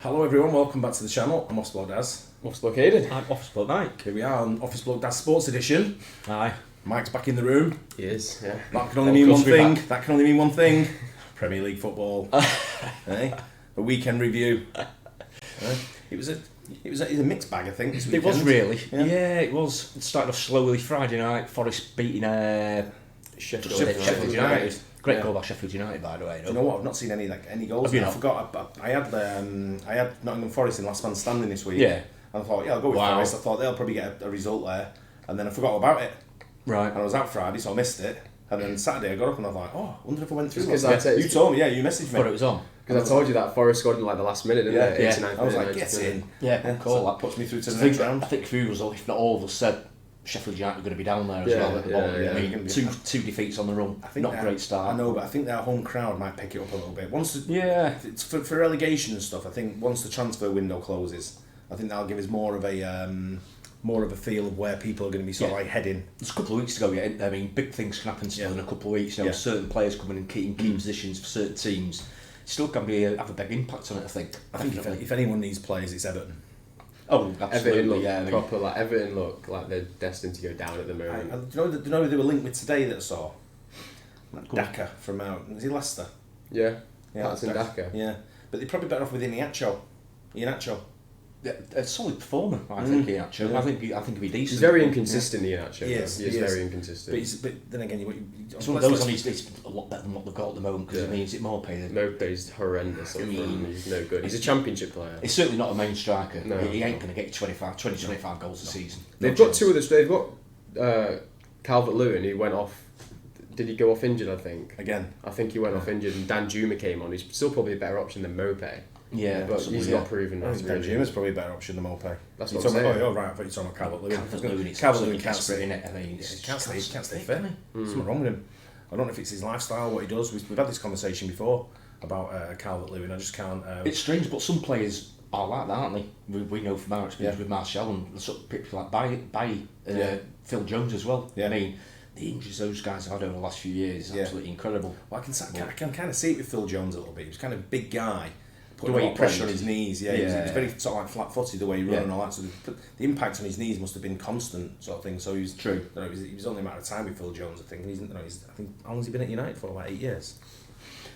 Hello everyone, welcome back to the channel. I'm Office Bloke Daz. Office Bloke Aidan. I'm Office Bloke Mike. Here we are on Office Bloke Daz Sports Edition. Aye. Mike's back in the room. He is, yeah. That can only mean one thing. That can only mean one thing. Premier League football. A weekend review. It was a mixed bag, I think. This It weekend. was really. Yeah. Yeah, it was. It started off slowly Friday night. Forest beating Sheffield United. Great goal by Sheffield United, by the way. Do you know what? I've not seen any goals. Have you I not? forgot. I had Nottingham Forest in last man standing this week. Yeah. And I thought, I'll go with Forest. I thought they'll probably get a result there. And then I forgot about it. Right. And I was out Friday, so I missed it. And then Saturday I got up and I thought, I wonder if I went through. Because you told me, you messaged me. Thought it was on. Because I told you that Forest scored in like the last minute, didn't they? Yeah. 89th I was minute, like, get in. Yeah, cool. So that puts me through to the I next round. think few of us, if not all of us, said Sheffield United were going to be down there as well at the bottom. Yeah. I mean, two defeats on the run. Not a great start. I know, but I think their home crowd might pick it up a little bit. It's for relegation and stuff. I think once the transfer window closes, I think that'll give us more of a feel of where people are going to be sort of like heading. There's a couple of weeks to go. Yeah, I mean, big things can happen still in a couple of weeks. You know, certain players coming in key positions for certain teams. Still can have a big impact on it. I think If anyone needs players, it's Everton. Oh, absolutely. Everton look like they're destined to go down at the moment. Do you know who they were linked with today that I saw? Daka from out. Is he Leicester? Yeah, that's in Daka. Yeah, but they're probably better off with Iheanacho. Yeah, a solid performer, I think. Iheanacho. I think he'd be decent. He's very inconsistent, Iheanacho. He is very inconsistent. But then again, it's one of those. He's a lot better than what they've got at the moment. Because is it more pay? Mopé's horrendous. He's no good. He's a championship player. He's certainly not a main striker. No, he ain't going to get 25 goals a season. They've got two others. They've got Calvert-Lewin, who went off. Did he go off injured? I think. Again. I think he went off injured, and Dan Juma came on. He's still probably a better option than Mopé. Yeah, but he's not proven. I think Dan Juma's probably a better option than Mopé. That's what I'm saying. Oh, right. I thought you were talking about Calvert-Lewin. Calvert-Lewin can't stay in it. I mean, he can't stay fit. Something wrong with him. I don't know if it's his lifestyle, what he does. We've had this conversation before about Calvert-Lewin. I just can't. It's strange, but some players are like that, aren't they? We know from our experience with Martial and sort of people like Phil Jones as well. Yeah. I mean, the injuries those guys have had over the last few years is absolutely incredible. Well, I can kind of see it with Phil Jones a little bit. He was kind of a big guy. Putting the way a lot of pressure on his knees, he was very sort of like flat-footed the way he ran and all that. So the impact on his knees must have been constant, sort of thing. So he was true. He was only a matter of time with Phil Jones, I think. I think how long has he been at United for? About 8 years.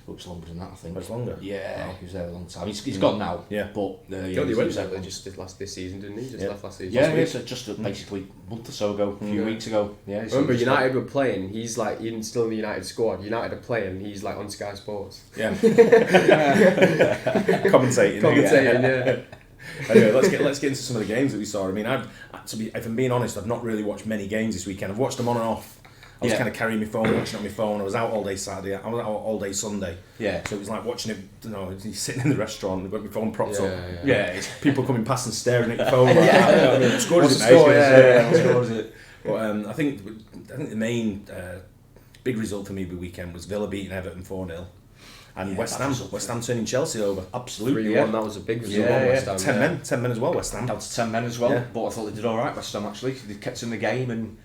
Looks longer than that, I think. Much longer. Yeah, he was there a long time. He's gone now. Yeah, but he went there just this season, didn't he? Left last season. Yeah, so just basically a month or so ago, a few weeks ago. Yeah. Remember, United were playing. He's like still in the United squad. United are playing. He's like on Sky Sports. Yeah. Commentating. Yeah. Anyway, let's get into some of the games that we saw. I mean, if I'm being honest, I've not really watched many games this weekend. I've watched them on and off. I was kind of carrying my phone, watching on my phone. I was out all day Saturday. I was out all day Sunday. Yeah. So it was like watching it. He's sitting in the restaurant. I've got my phone propped up. Yeah. It's people coming past and staring at your phone. Scored is it? But I think the main big result for me the weekend was Villa beating Everton 4-0. And West Ham turning Chelsea over. Absolutely, 3-1, that was a big result on West Ham. 10 men as well, West Ham. Down to 10 men as well, but I thought they did alright, West Ham actually. They kept in the game and...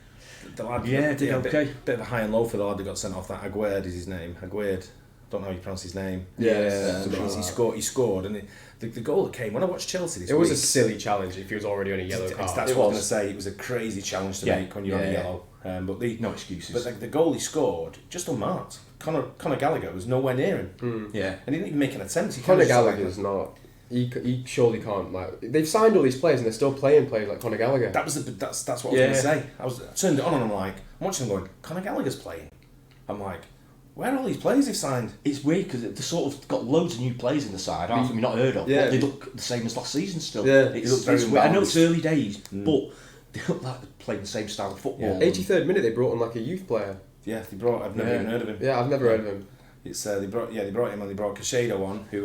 The lad, bit of a high and low for the lad that got sent off. That Aguerd is his name. Aguerd. Don't know how you pronounce his name. He scored, and the goal that came when I watched Chelsea this week. It was a silly challenge if he was already on a yellow card. That's what I was going to say. It was a crazy challenge to make when you're on a yellow. No excuses. But the goal he scored, just unmarked. Conor Gallagher was nowhere near him. Yeah, and he didn't even make an attempt. Conor Gallagher's not. He surely can't. Like, they've signed all these players and they're still playing players like Conor Gallagher. That's what I was going to say. I turned it on and I'm like, I'm watching them going, Conor Gallagher's playing. I'm like, where are all these players they've signed? It's weird because they've sort of got loads of new players in the side, aren't they? We've not heard of, but they look the same as last season still. Yeah, it's weird. I know it's early days, but they look like they're playing the same style of football. 83rd minute they brought on like a youth player. Yeah, I've never even heard of him. Yeah, I've never heard of him. It's they brought him on. They brought Caicedo on, who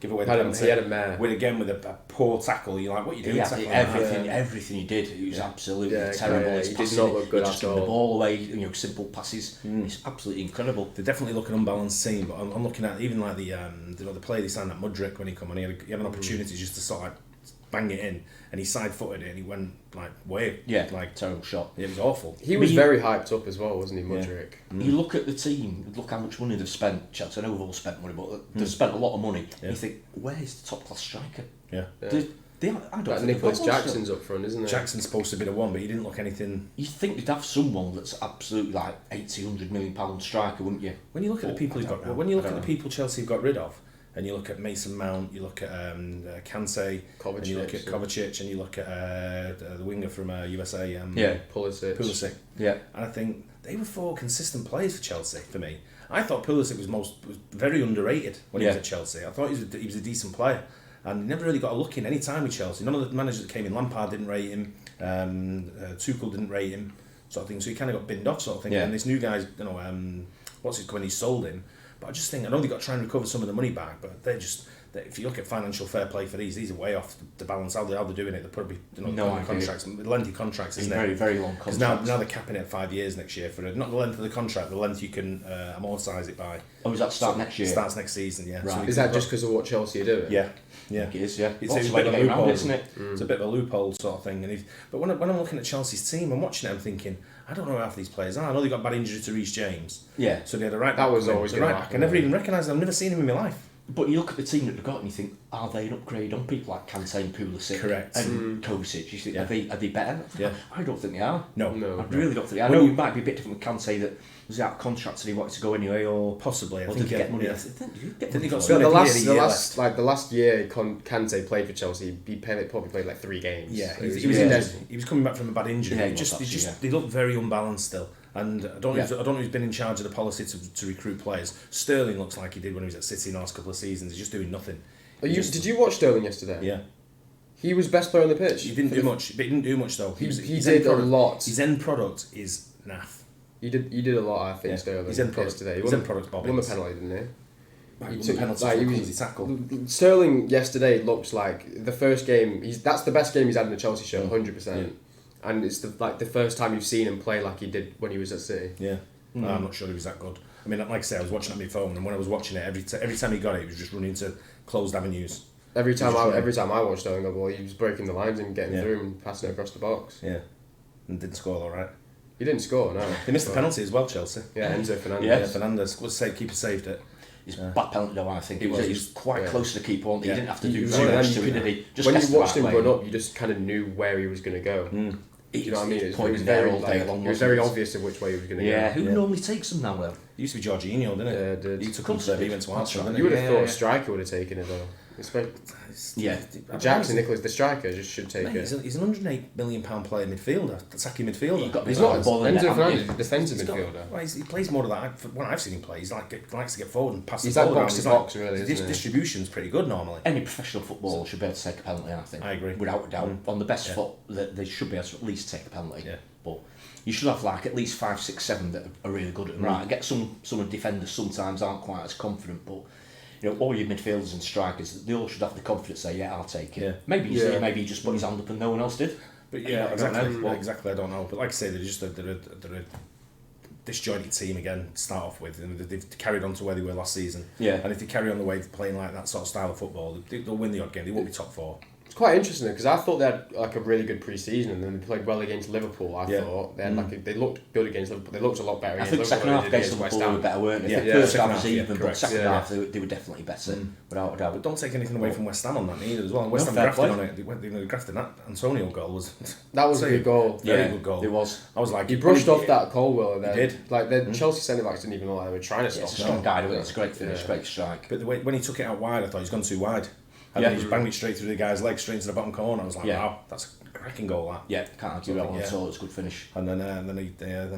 gave away the penalty. He had a mare. With a poor tackle. You're like, what are you doing? Everything he did, it was absolutely terrible. He did not look good at all. The ball away, simple passes. It's absolutely incredible. They definitely look an unbalanced team. But I'm looking at even like the player they signed at Mudryk when he come on. He had an opportunity just to sort of bang it in, and he side-footed it and he went like way, like terrible shot. It was awful. He was very hyped up as well, wasn't he, Mudryk? You look at the team, look how much money they've spent. Chelsea, I know we've all spent money, but they've spent a lot of money. You think, where's the top class striker? Yeah. I don't think Nicholas Jackson's up front, isn't it? Jackson's supposed to be the one, but he didn't look anything. You'd think they'd have someone that's absolutely like 80-100 million pound striker, wouldn't you? When you look at the people the people Chelsea have got rid of, and you look at Mason Mount, you look at Kante, and you look at Kovacic, and you look at the winger from USA, Pulisic. Yeah, and I think they were 4 consistent players for Chelsea. For me, I thought Pulisic was very underrated when he was at Chelsea. I thought he was a decent player. And he never really got a look in any time with Chelsea. None of the managers that came in, Lampard didn't rate him, Tuchel didn't rate him, sort of thing. So he kind of got binned off, sort of thing. And this new guy's, when he sold him. But I just think, I know they've got to try and recover some of the money back, but if you look at financial fair play for these are way off the balance. How they're doing it, they're probably contracts, lengthy contracts, isn't it? Very, very long contracts. Because now they're capping it at 5 years next year for not the length of the contract, the length you can amortise it by. Oh, does that start next year? Starts next season, yeah. Right. So is that just because of what Chelsea are doing? Yeah. I think it is, yeah. It's a bit of a loophole, isn't it? It's a bit of a loophole sort of thing. But when I'm looking at Chelsea's team, I'm watching it, I'm thinking, I don't know who half these players are. I know they got bad injury to Reece James. Yeah. So they had a right back. That was always a right back. I never even recognised them. I've never seen him in my life. But you look at the team that they've got and you think, are they an upgrade on people like Kante and Pulisic? Correct. And Kovacic? You think, are they better? Yeah. I don't think they are. No. I really don't think they are. I know it might be a bit different with Kante that was out of contract and he wanted to go anyway, or possibly. I think get money. Yeah. The last year Kante played for Chelsea, he probably played like 3 games. Yeah, so he was coming back from a bad injury. Yeah, they look very unbalanced still. And I don't know who's been in charge of the policy to recruit players. Sterling looks like he did when he was at City in the last couple of seasons. He's just doing nothing. Did you watch Sterling yesterday? Yeah. He was best player on the pitch. He didn't do much, but he didn't do much though. He did a lot. His end product is naff. He did a lot, I think, Sterling. His end product today. His end product's bobbins. Won the penalty, didn't he? He took penalty for a clumsy tackle. Sterling yesterday looks like the first game. That's the best game he's had in a Chelsea shirt, 100%. And it's the first time you've seen him play like he did when he was at City. Yeah, I'm not sure he was that good. I mean, like I say, I was watching it on my phone, and when I was watching it, every time he got it, he was just running into closed avenues. Every time I watched Sterling go ball, he was breaking the lines and getting through and passing it across the box. Yeah, and didn't score all right. He didn't score, no. They missed the penalty as well, Chelsea. Yeah, Enzo Fernandez. Yeah, Fernandez. Keeper saved it. It's bad penalty though, I think. He was quite close to the keeper, wasn't he? He didn't have to do very much to it, did he? Just when you watched him run up, you just kind of knew where he was going to go. Do you know what I mean? It was very obvious of which way he was going to go. Yeah, who normally takes them now, though? It used to be Jorginho, didn't it? Yeah, it did. He took him to he went to Arsenal. You would have thought a striker would have taken it, though. Jackson Nicholas, the striker, just should take it. He's an £108 million player midfielder, attacking midfielder. He's not Enzo Fernandez, defensive midfielder. Well, he plays more of that. When I've seen him play, he likes to get forward and pass the ball. He's like box to box, really. His distribution's pretty good normally. Any professional footballer should be able to take a penalty, I think. I agree. Without a doubt. On the best foot, they should be able to at least take a penalty. Yeah. But you should have like at least 5, 6, 7 that are really good at them. Right, I get some defenders sometimes aren't quite as confident, but all your midfielders and strikers, they all should have the confidence to say, I'll take it. Yeah. Maybe he just put his hand up and no one else did. But exactly, I don't know. But like I say, they're a disjointed team again to start off with, and they've carried on to where they were last season. Yeah. And if they carry on the way playing like that sort of style of football, they'll win the odd game. They won't be top 4. It's quite interesting because I thought they had like a really good pre-season and then they played well against Liverpool. I thought they had they looked good against Liverpool. They looked a lot better. I think second half against Liverpool were better, weren't they? First half was even, but second half they were definitely better, without a doubt. But don't take anything away from West Ham on that either as well. West Ham grafted on it. They grafted that Antonio goal was. That was a good goal. Very good goal. It was. I was like, he brushed off that Colwell and then he did. Like the Chelsea centre backs didn't even know they were trying to stop. It's a strong guy. It's a great finish, great strike. But the way when he took it out wide, I thought he's gone too wide. And then he just banged it straight through the guy's leg, straight into the bottom corner. I was like, wow, that's a cracking goal, that. Yeah, can't argue that one at all. It's a good finish. And then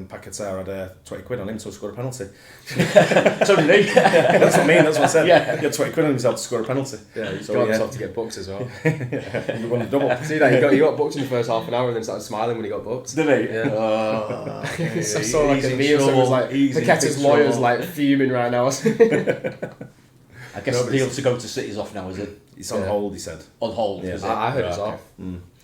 Paquetá had 20 quid on him to score a penalty. So did he. That's what I mean, that's what I said. Yeah. He had 20 quid on himself to score a penalty. Yeah, he's got himself to get booked as well. He won the double. See that? He got booked in the first half an hour and then started smiling when he got booked. Did he? Yeah. I saw like a meme that was like, Paqueta's lawyer's like fuming right now. I guess the deal to go to City's off now, is it? It's on hold, he said. On hold, yeah. I heard it's off.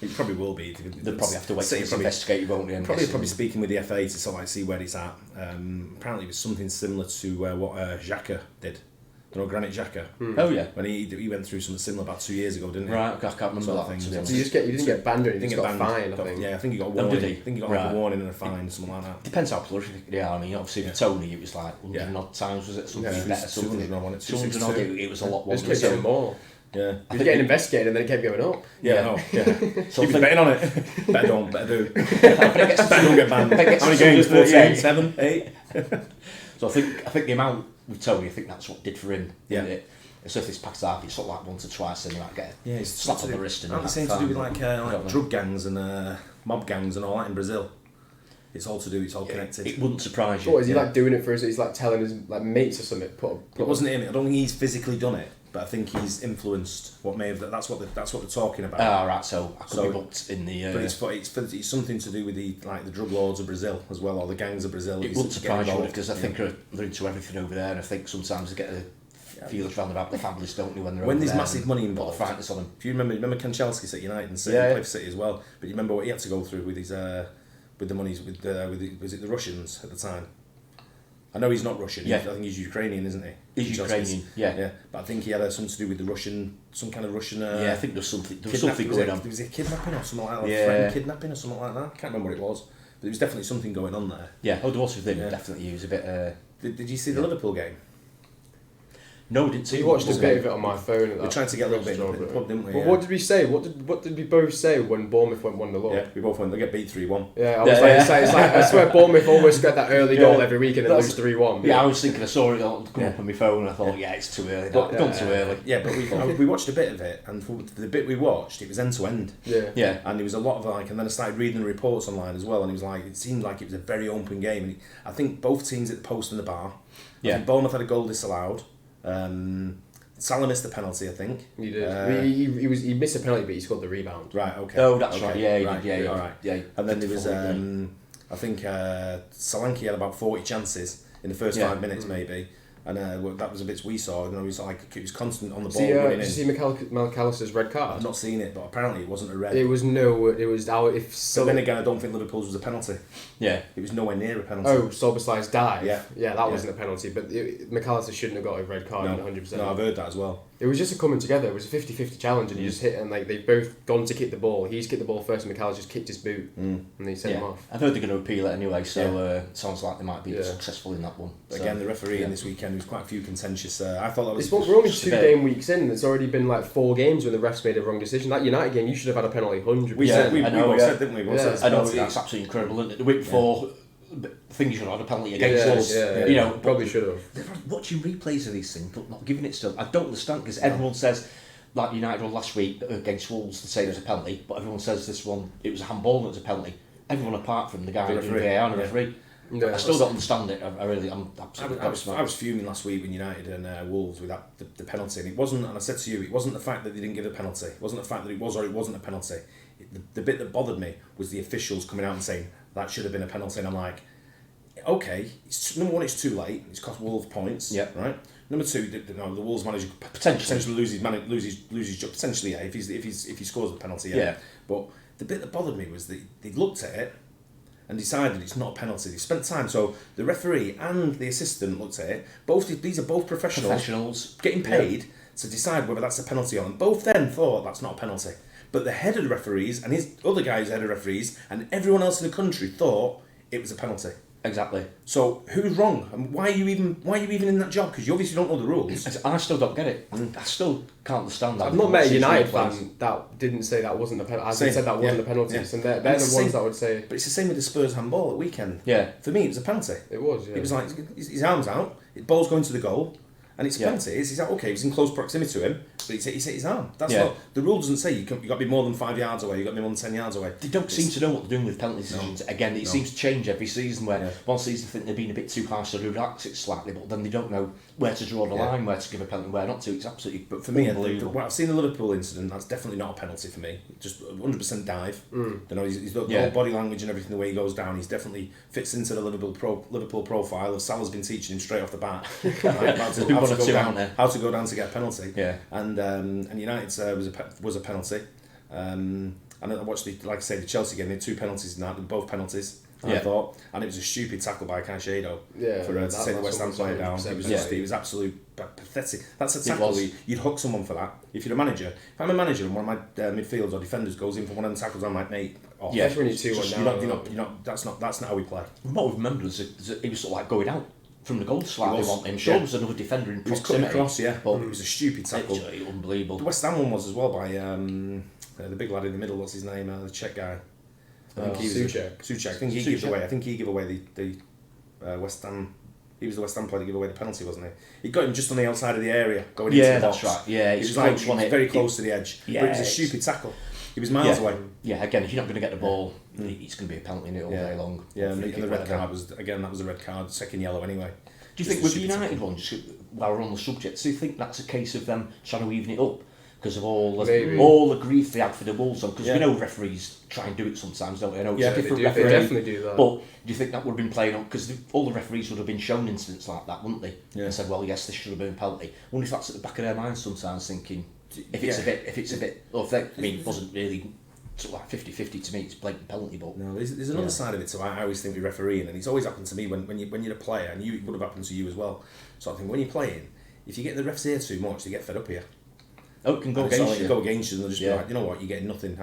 It probably will be. They'll probably have to wait to investigate, won't they? Probably speaking with the FA to sort of like see where it's at. Apparently it was something similar to what Xhaka did. You know, Granit Xhaka. Oh yeah. When he went through something similar about 2 years ago, didn't he? Right, I can't remember that. So you didn't get banned or anything. You got fined. I think. Yeah, I think he got a Oh, warning. did he? I think he got like a warning and a fine, something like that. Depends how prolific. Yeah, I mean, obviously for Tony, it was like 100 odd times, was it? Something better, something. 200 odd, 200 odd. It was a lot. It kept getting more. Yeah. He was getting investigated and then it kept going up. Yeah. So keep betting on it. Better don't. Better do. Better don't get banned. How many games? 14, 7, 8. So I think the amount with Tony, I think that's what did for him. Yeah. So if this packs up, it's sort of like once or twice, and you might get a it's slap on the wrist. And aren't the same to do with like drug gangs and mob gangs and all that in Brazil? It's all to do. It's all connected. It wouldn't surprise you. What is he like doing it for us? He's like telling his like mates or something. It wasn't him. I don't think he's physically done it, but I think he's influenced what may have. That's what they're talking about. Ah, right. So I could be booked in the. But it's something to do with the drug lords of Brazil as well, or the gangs of Brazil. It wouldn't surprise you because I think they're into everything over there, and I think sometimes they get a feelers round about the families, don't they, when there's massive money involved. On them. If you remember Kanchelskis at United and City, played for City as well. But you remember what he had to go through with his with the monies with was it the Russians at the time? I know he's not Russian. Yeah. I think he's Ukrainian, isn't he? He's Ukrainian. Yeah. But I think he had something to do with the Russian, some kind of Russian. I think there was something going on. Was it kidnapping or something like that? Yeah. Kidnapping or something like that. I can't remember what it was, but there was definitely something going on there. Yeah. Oh, there was with him. Definitely, he was a bit. Did you see the Liverpool game? No, we didn't see. We watched a bit of it on my phone. We tried to get a little bit in the pub, didn't we? Well, what did we say? What did we both say when Bournemouth went 1-0 up? Yeah, we both went. They get beat 3-1. Yeah, I was it's like I swear Bournemouth always get that early goal every week and then lose 3-1. Yeah, I was thinking I saw it come up on my phone and I thought, it's too early. Gone too early. Yeah, but we watched a bit of it, and for the bit we watched, it was end to end. Yeah. And there was a lot of and then I started reading the reports online as well, and it seemed like it was a very open game. And I think both teams at the post and the bar. I think Bournemouth had a goal disallowed. Salah missed the penalty, I think. He did. He missed a penalty, but he scored the rebound. Right. Okay. Oh, that's right. Yeah. He did. All right. Yeah. And then there was I think Solanke had about 40 chances in the first 5 minutes, maybe. And that was a bit we saw. He was constant on the ball running in. Did you see McAllister's red card? I've not seen it, but apparently it wasn't a red. It was But then again, I don't think Liverpool's was a penalty. Yeah. It was nowhere near a penalty. Oh, Soberslai's dive. Yeah. That wasn't a penalty, but McAllister shouldn't have got a red card. 100%. No, I've heard that as well. It was just a coming together. It was a 50-50 challenge, and he just hit, and they've both gone to kick the ball. He's kicked the ball first, and McAllister just kicked his boot, and he sent him off. I've heard they're going to appeal it anyway, so sounds like they might be successful in that one. But again, the referee in this weekend, there was quite a few contentious. I thought that was. We're only 2 game weeks in. It's already been like 4 games when the refs made a wrong decision. That United game, you should have had a penalty 100%. We said, didn't we? I know, it's absolutely incredible, isn't it? The week before, I think you should have had a penalty against us. You know, probably should have. They're watching replays of these things, but not giving it to them. I don't understand because everyone says, like United won last week against Wolves, to say it was a penalty, but everyone says this one, it was a handball and it was a penalty. Everyone apart from the guy who did VAR and the referee. Yeah, I still don't understand it. I'm absolutely. I was fuming last week when United and Wolves with the penalty, and it wasn't. And I said to you, it wasn't the fact that they didn't give a penalty. It wasn't the fact that it was or it wasn't a penalty. The bit that bothered me was the officials coming out and saying that should have been a penalty, and I'm like, okay, number one, it's too late. It's cost Wolves points. Yeah. Right. Number two, the Wolves manager potentially lose his job. Potentially, if he scores the penalty. Yeah. But the bit that bothered me was that they looked at it and decided it's not a penalty. They spent time, so the referee and the assistant looked at it. These are both professionals getting paid to decide whether that's a penalty or not. Both then thought that's not a penalty. But the head of the referees and his other guy's head of referees and everyone else in the country thought it was a penalty. Exactly. So who's wrong? And why are you even in that job? Because you obviously don't know the rules. I still don't get it. I still can't understand that. I've not met a United fan that didn't say that wasn't a penalty. Said that wasn't a penalty, and they're the ones that would say. But it's the same with the Spurs handball at weekend. Yeah. For me, it was a penalty. It was. Yeah. It was like his arms out, the ball's going to the goal, and it's a penalty. He's like, okay, he's in close proximity to him, but he's hit his arm. That's not the rule. Doesn't say you got to be more than 5 yards away. You got to be more than 10 yards away. They don't seem to know what they're doing with penalty decisions. Again, it seems to change every season. Where one season they think they're being a bit too harsh to relax it slightly, but then they don't know where to draw the line, where to give a penalty, where not to. It's absolutely. But for me, I've seen the Liverpool incident. That's definitely not a penalty for me. Just 100% dive. You know, he's the whole body language and everything. The way he goes down, he's definitely fits into the Liverpool profile of Salah's been teaching him straight off the bat. How to go down to get a penalty. Yeah. And United's was a penalty. And I watched the Chelsea game. They had 2 penalties in that, both penalties. I thought, and it was a stupid tackle by Caicedo for to take the West Ham player down. It was absolute pathetic. That's a tackle you'd hook someone for that. If you're a manager, if I'm a manager and one of my midfielders or defenders goes in for one of the tackles, I'm like, mate, off. Yeah, when you're 2-1 down. You're not. That's not how we play. What we remember is he was sort of like going out from the goal slightly. I'm sure there was another defender in proximity. He was cutting across, but it was a stupid tackle. Unbelievable. The West Ham one was as well by the big lad in the middle. What's his name? The Czech guy. Souček. I think he gave away the West Ham. He was the West Ham player that gave away the penalty, wasn't he? He got him just on the outside of the area going into the box. That's right. Yeah, he was very close to the edge. Yeah, but it was a stupid tackle. He was miles away. Yeah, again, if you're not going to get the ball, it's going to be a penalty in it all day long. Yeah, and the red card was a red card, second yellow anyway. Do you think with the United one, just while we're on the subject, do you think that's a case of them trying to even it up? Because of all the grief they had for the Wolves on, because we know referees try and do it sometimes, don't we? I know it's different they definitely do that. But do you think that would have been playing on? Because all the referees would have been shown incidents like that, wouldn't they? Yeah. And said, well, yes, this should have been a penalty. I wonder if that's at the back of their minds sometimes, thinking if it's a bit, it wasn't really sort of like 50-50 to me. It's a blatant penalty, but no, there's another side of it. So I always think with refereeing, and it's always happened to me when you're a player, and it would have happened to you as well. So I think when you're playing, if you get the refs here too much, they get fed up here. Oh, it can go against you. Go against you, and they'll just be like, you know what, you're getting nothing.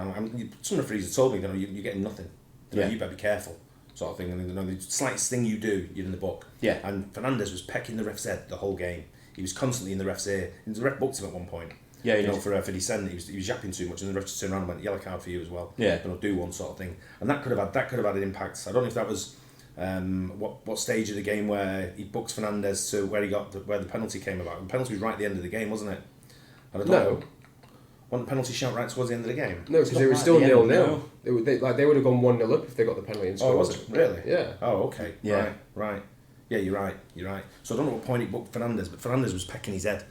Some referees have told me, you're getting nothing. You better be careful, sort of thing. And the slightest thing you do, you're in the book. Yeah. And Fernandes was pecking the ref's head the whole game. He was constantly in the ref's ear. And the ref booked him at one point. Yeah, for descent, he was yapping too much, and the ref just turned around and went, yellow card for you as well. Yeah. But I'll do one sort of thing. And that could have had an impact. I don't know if that was what stage of the game where he booked Fernandes to where the penalty came about. The penalty was right at the end of the game, wasn't it? And I don't know. Wasn't the penalty shout right towards the end of the game? No, because it was still 0-0. They would have gone 1-0 up if they got the penalty and scored. Oh, was it? Really? Yeah. Oh, okay. Yeah. Right. Yeah, you're right. So I don't know what point he booked Fernandes, but Fernandes was pecking his head.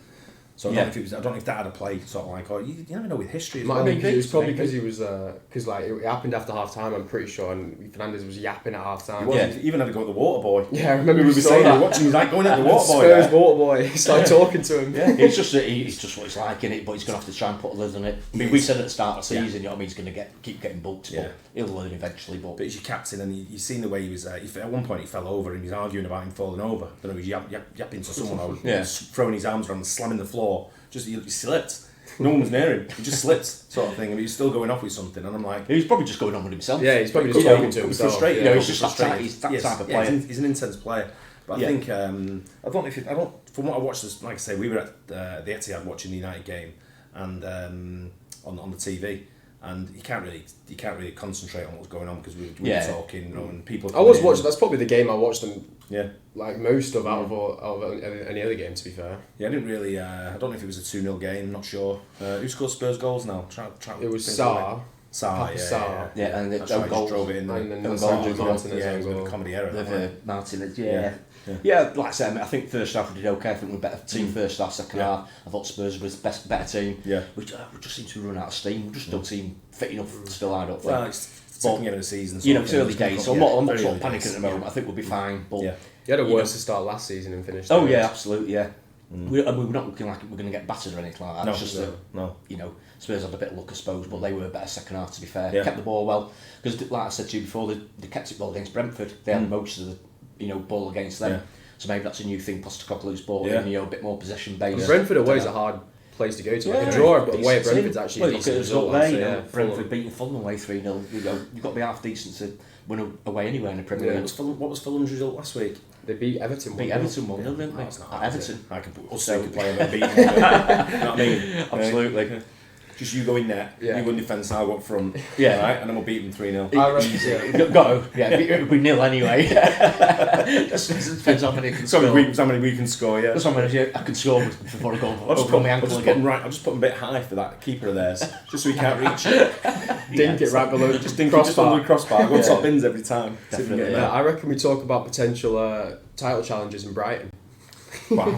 So I don't know if that had a play, sort of like, you never know with history. It was probably because he was, because it happened after half time, I'm pretty sure, and Fernandes was yapping at half time. He even had to go to the water boy. Yeah, I remember we were watching, he was like going at the water boy. Spurs water boy, he started talking to him. Yeah, it's just what it's like, innit? But he's going to have to try and put a lid on it. I mean, we said at the start of the season, you know what I mean, he's going to keep getting booked, but he'll learn eventually. But he's your captain, and you've seen the way he was, at one point he fell over and he was arguing about him falling over. I don't know, he was yapping to someone, or throwing his arms around and slamming the floor. Just he slipped. No one was near him. He just slipped, sort of thing. And he was still going off with something. And I'm like, he was probably just going on with himself. Yeah, he's probably just talking to himself. Frustrated. He's just frustrated. He's that type of player. He's an intense player. But I think from what I watched, like I say, we were at the Etihad watching the United game, and on the TV. And you can't really concentrate on what's going on because we were talking, and people. I was watching. That's probably the game I watched them. Yeah. Like most of out of any other game, to be fair. Yeah, I didn't really. I don't know if it was a 2-0 game. Not sure. Who scored Spurs goals now? It was Sarr. Yeah, and the goal drove it in. And then Martinez with a comedy error. Martinez, Yeah, like I said, I think first half we did okay. I think we were better team first half, second half. I thought Spurs was the better team. Yeah. We just seem to run out of steam. We just don't seem fit enough still, I don't think. Well, it's second game of the season. You know, it's early days, so I'm not sort of panicking at the moment. I think we'll be fine. But you had a worse to start last season and finish. Oh, yeah, absolutely, yeah. We're not looking like we're going to get battered or anything like that. It's just you know, Spurs had a bit of luck, I suppose, but they were a better second half, to be fair. Kept the ball well. Because, like I said to you before, they kept it well against Brentford. They had most of the ball against them. So maybe that's a new thing. Postecoglou's ball in, a bit more possession based. Brentford away is a hard place to go to. Like a draw away at Brentford's actually a decent result. Brentford beating Fulham away 3-0. You've got to be half decent to win away anywhere in the Premier League. What was Fulham's result last week? They beat Everton 1-0, didn't they? Everton. I can play them and beat them. You know what I mean? Absolutely. Just you go in there, you go in defence, I'll go up front. Yeah. Right? And then we'll beat them 3-0. It'll be nil anyway. Just depends how many can score. How many we can score, yeah. That's how many I can score before I go over my ankle again. I'll just put them a bit high for that keeper of theirs, just so he can't reach it. Dink it right below, just under the crossbar. Go top bins every time. Definitely. I reckon we talk about potential title challenges in Brighton. Well,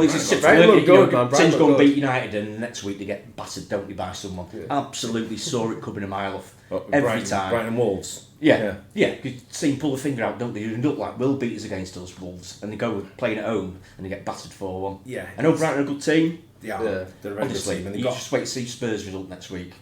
it's just Saints go and beat United, and next week they get battered, don't they, by someone. Absolutely saw it coming a mile off every time. Brighton and Wolves. Yeah. You see them pull the finger out, don't they? They look like will beaters against us, Wolves, and they go playing at home and they get battered 4-1. Yeah. I know Brighton are a good team. They're a very good team. You just wait to see Spurs result next week.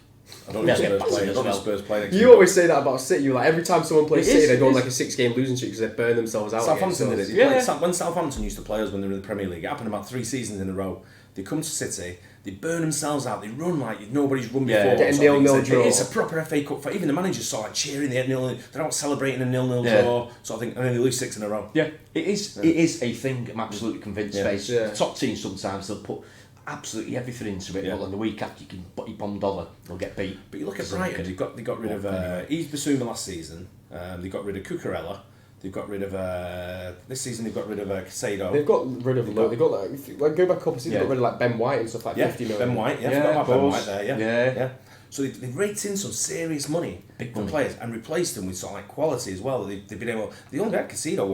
I don't know if Spurs play next You week. always say that about City. Like every time someone plays City, they go on like a 6-game losing streak because they burn themselves out. Southampton did it. When Southampton used to play us when they were in the Premier League, it happened about 3 seasons in a row. They come to City, they burn themselves out, they run like nobody's run before. Getting 0-0 draw. It's a proper FA Cup fight. Even the managers saw like cheering, they're out celebrating a 0-0 draw. So I think, and then they lose 6 in a row. Yeah, it is a thing. I'm absolutely convinced. The top teams sometimes they'll put absolutely everything into it, but on the week after you can put your bomb dollar, they'll get beat. But you look at Brighton, they got rid of Yves Bissouma last season. They got rid of Cucurella. They've got rid of this season. They've got rid of Casado. They've got rid of they got like go back a couple of seasons. They got rid of like Ben White and stuff like 50 million. Ben White, forgot about Ben White there. Yeah. So they've raked in some serious money for players and replaced them with sort of like quality as well. They've been able. They only had Casado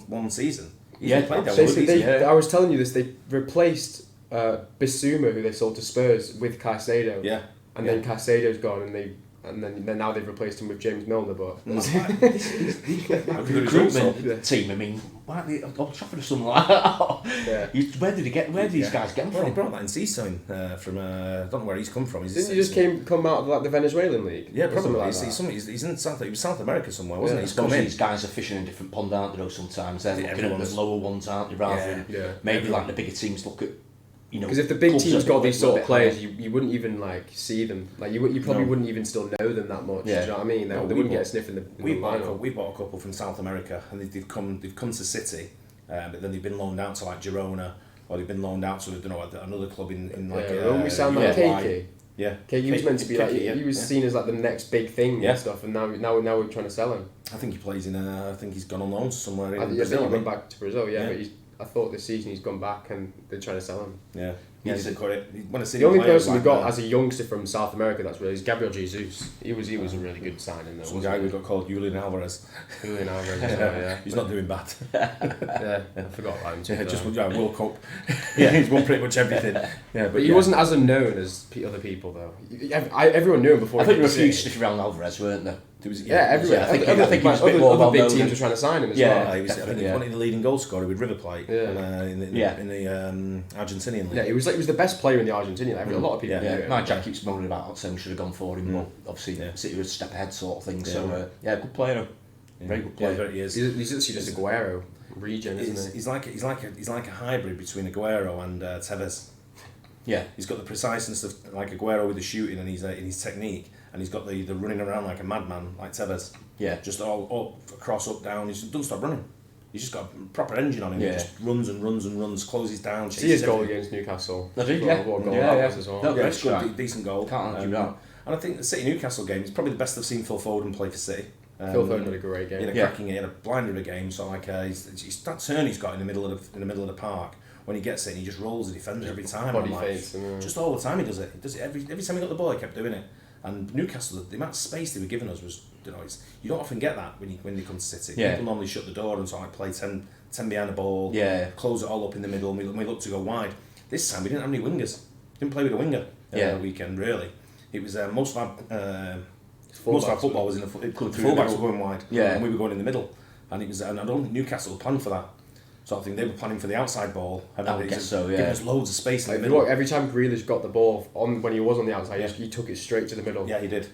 one season. I was telling you this. They replaced Bissouma, who they sold to Spurs, with Caicedo. Yeah. And then Caicedo's gone, and then now they've replaced him with James Milner. But the recruitment team. I mean, why aren't they Old Trafford or something like that? Where did these guys get them from? He brought that in Ciso from I don't know where he's come from. Didn't he just come out of like the Venezuelan league? Yeah, probably. Like he's in South America somewhere, wasn't he? I suppose these guys are fishing in different pond, aren't they? Though sometimes they're looking at the lower ones, aren't they? Rather than maybe like the bigger teams look at. Because if the big teams got these sort of players, you wouldn't even like see them. Like you probably wouldn't even still know them that much. Yeah. Do you know what I mean? They wouldn't get a sniff in the lineup. We bought a couple from South America, and they've come to City, but then they've been loaned out to like Girona, or they've been loaned out to another club in like. We sound like KK. Yeah. KK was meant to be he was seen as like the next big thing and stuff, and now we're trying to sell him. I think he plays in. I think he's gone on loan somewhere in Brazil. I think he went back back to Brazil. But I thought this season he's gone back and they're trying to sell him. Yeah. He didn't cut it. The only person we got as a youngster from South America that's really is Gabriel Jesus. He was a really good signing though. Some guy we got called Julian Alvarez. He's not doing bad. I forgot about him. Just World Cup. He's won pretty much everything. But he wasn't as unknown as other people though. Everyone knew him before. I think there were a few sniffing around Alvarez, weren't there? Everywhere. I think he was a bit more other big teams were trying to sign him as well. I think he was one of the leading goal scorer with River Plate in the Argentinian league. Yeah, he was the best player in the Argentinian league. A lot of people. My Jack keeps moaning about saying we should have gone for him, but obviously City was a step ahead sort of thing. So good player, very good player. He is. He's literally just Aguero regen, isn't he? He's like a hybrid between Aguero and Tevez. Yeah, he's got the preciseness of like Aguero with the shooting and his technique, and he's got the running around like a madman like Tevez. Yeah, just all up, across, up, down. He just doesn't stop running. He's just got a proper engine on him. He just runs and runs and runs, closes down. See his goal against Newcastle. What a goal that was as well. It's good, decent goal. Can't argue that. And I think the City Newcastle game is probably the best I've seen Phil Foden play for City. Phil Foden had a great game. He had a blinder of a game. So like that turn he's got in the middle of the park. When he gets it, and he just rolls the defender every time. Body face. Just all the time he does it. He does it every time he got the ball. He kept doing it. And Newcastle, the amount of space they were giving us was, you don't often get that when they come to City. Yeah. People normally shut the door and sort of play 10 behind the ball. Yeah. Close it all up in the middle. And we look to go wide. This time we didn't have any wingers. Didn't play with a winger the weekend really. It was most of our football was in the fullbacks were going wide. Yeah. And we were going in the middle. And it was, and I don't think Newcastle planned for that. So I think they were planning for the outside ball. And I would guess so, giving us loads of space in the middle. Look, every time Grealish got the ball when he was on the outside, he took it straight to the middle. Yeah, he did.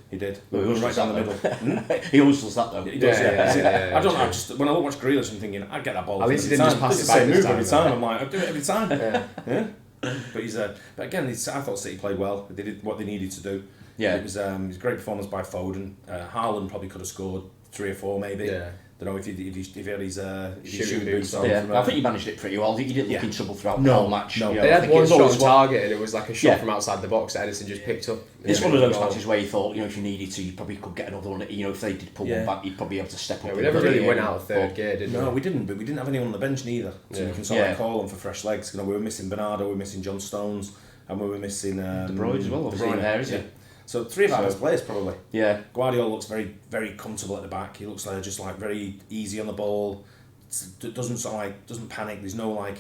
Well, he was right down the middle. He always does that though. He does. Yeah. I don't know. Just when I watch Grealish, I'm thinking, I'd get that ball. At least he didn't just pass it back every time. I'm like, I'd do it every time. Yeah. But again, I thought City played well. They did what they needed to do. Yeah. It was a great performance by Foden. Haaland probably could have scored 3 or 4 maybe. Yeah. I don't know if he had his shooting boots on. I think he managed it pretty well. He didn't look in trouble throughout the whole match. No. They had one shot on target and it was like a shot from outside the box that Edison just picked up. It's one of those matches where you thought, if you needed to, you probably could get another one. If they did pull one back, you'd probably be able to step up. We never really went out of third gear, did we? No, we didn't. But we didn't have anyone on the bench neither, so we can sort of call them for fresh legs. We were missing Bernardo, we were missing John Stones, and we were missing De Bruyne as well. De Bruyne there, is he? So 3 of our best players probably. Yeah. Guardiola looks very, very comfortable at the back. He looks like very easy on the ball. Doesn't panic. There's no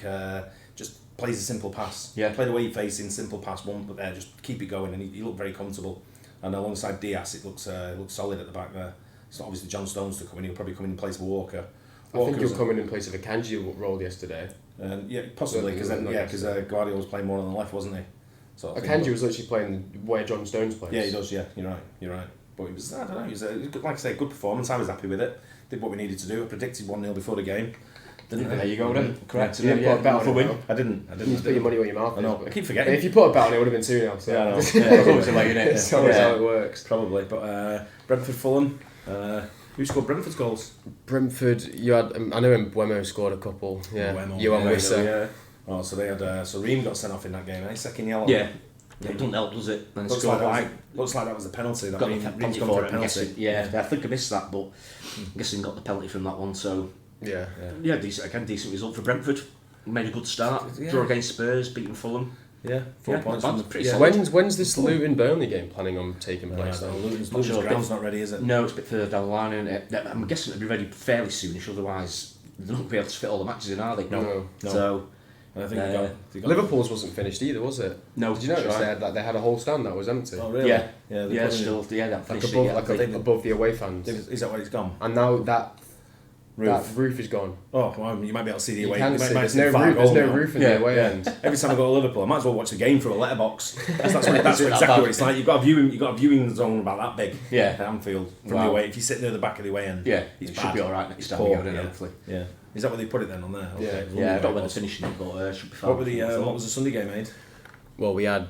just plays a simple pass. Yeah. Play the way you face in, simple pass, one but there, just keep it going, and he looked very comfortable. And alongside Diaz, it looks solid at the back there. It's not obviously John Stones to come in. He'll probably come in place of Walker. I think he'll come in place of Akanji role yesterday. Yeah, possibly because Guardiola was playing more on the left, wasn't he? sort of Akanji was literally playing where John Stones plays. Yeah, he does. Yeah, you're right. But it was, I don't know. It was like I say, good performance. I was happy with it. Did what we needed to do. I predicted 1-0 before the game. Didn't there you go then. Correct. You didn't put a bet on it, win. though. I didn't. You put your money where your mouth is. I know. but- I keep forgetting. If you put a bet on it, it would have been 2-0. So. Yeah, I know. It's always the way, isn't it? It's always how it works. Probably. But Brentford, Fulham. Who scored Brentford's goals? Brentford, you had. I know Mbeumo scored a couple. Yeah. You and Wissa. Yeah. Oh, so they had. So Ream got sent off in that game. Second yellow. Yeah. It doesn't help, does it? And Looks like that was a penalty. That got Ream's the penalty gone for for a it, I'm penalty. guessing. Yeah, I think I missed that, but I'm guessing got the penalty from that one. So Yeah. decent result for Brentford. Made a good start. Yeah. Draw against Spurs, beating Fulham. Yeah, 4 points. not bad, From pretty yeah. solid. When's this Luton Burnley game planning on taking place? No, then? Luton's Not sure, ground's not ready, is it? No, it's a bit further down the line, isn't it? I'm guessing it'll be ready fairly soonish, otherwise they're not going to be able to fit all the matches in, are they? No. So, And I think they got Liverpool's wasn't finished either, was it? no. Did you notice right. they had a whole stand that was empty? Oh really? Yeah. Yeah. Yeah, still, that Like finished above, it, yeah. like above the away fans. Is that where it's gone? And now that Roof. roof is gone. Oh, well, you might be able to see the You away. can You see might there's see no the far roof. There's goal no now. roof in Yeah, the away end. Every time I go to Liverpool, I might as well watch the game through a letterbox. That's Not exactly bad. what it's like. You've got a viewing zone about that big. Yeah. At Anfield from Wow. the away. If you sit near the back of the away end, Yeah, it's it bad. should be alright next It's time poor, we go, then, yeah. hopefully. Yeah. Is that what they put it then on there? Okay. Yeah. Yeah, I don't know when What they're finishing it, but should be fine. What were the what was the Sunday game made? Well, we had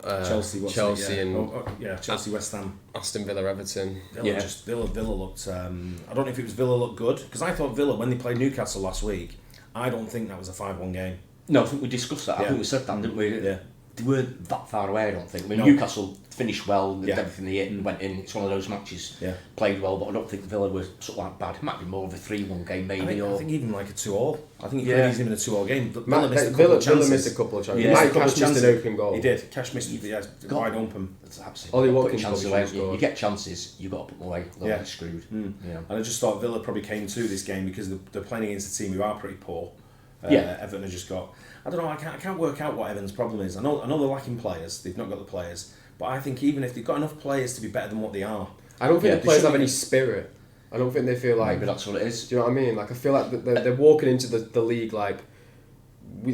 Chelsea, Chelsea and and Chelsea West Ham. Aston Villa Everton. Villa looked. I don't know if it was Villa looked good because I thought Villa when they played Newcastle last week. I don't think that was a 5-1 game. No, I think we discussed that. I Yeah. think we said that, didn't we? Yeah. They weren't that far away, I don't think. I mean, No. Newcastle finished well, did Yeah. everything they hit and went in. It's one of those matches. Yeah. Played well, but I don't think Villa were sort of like bad. It might be more of a 3-1 game, maybe. I think even like a 2-2. I think it Yeah. could have even a 2-2 game. Villa missed a couple of chances. Yeah. Mike Cash missed an open goal. He did. Cash missed wide open. That's absolutely. Ollie Putting Watkins chances probably away. should have scored. You get chances, you've got to put them away. Otherwise Yeah. you're screwed. Yeah. And I just thought Villa probably came to this game because they're playing against a team who are pretty poor. Everton have just got. I don't know. I can't work out what Everton's problem is. I know they're lacking players. They've not got the players. But I think even if they've got enough players to be better than what they are, I don't think Yeah, the players they have any shouldn't- spirit. I don't think they feel like. Maybe that's what it is. Do you know what I mean? Like I feel like they're walking into the league like.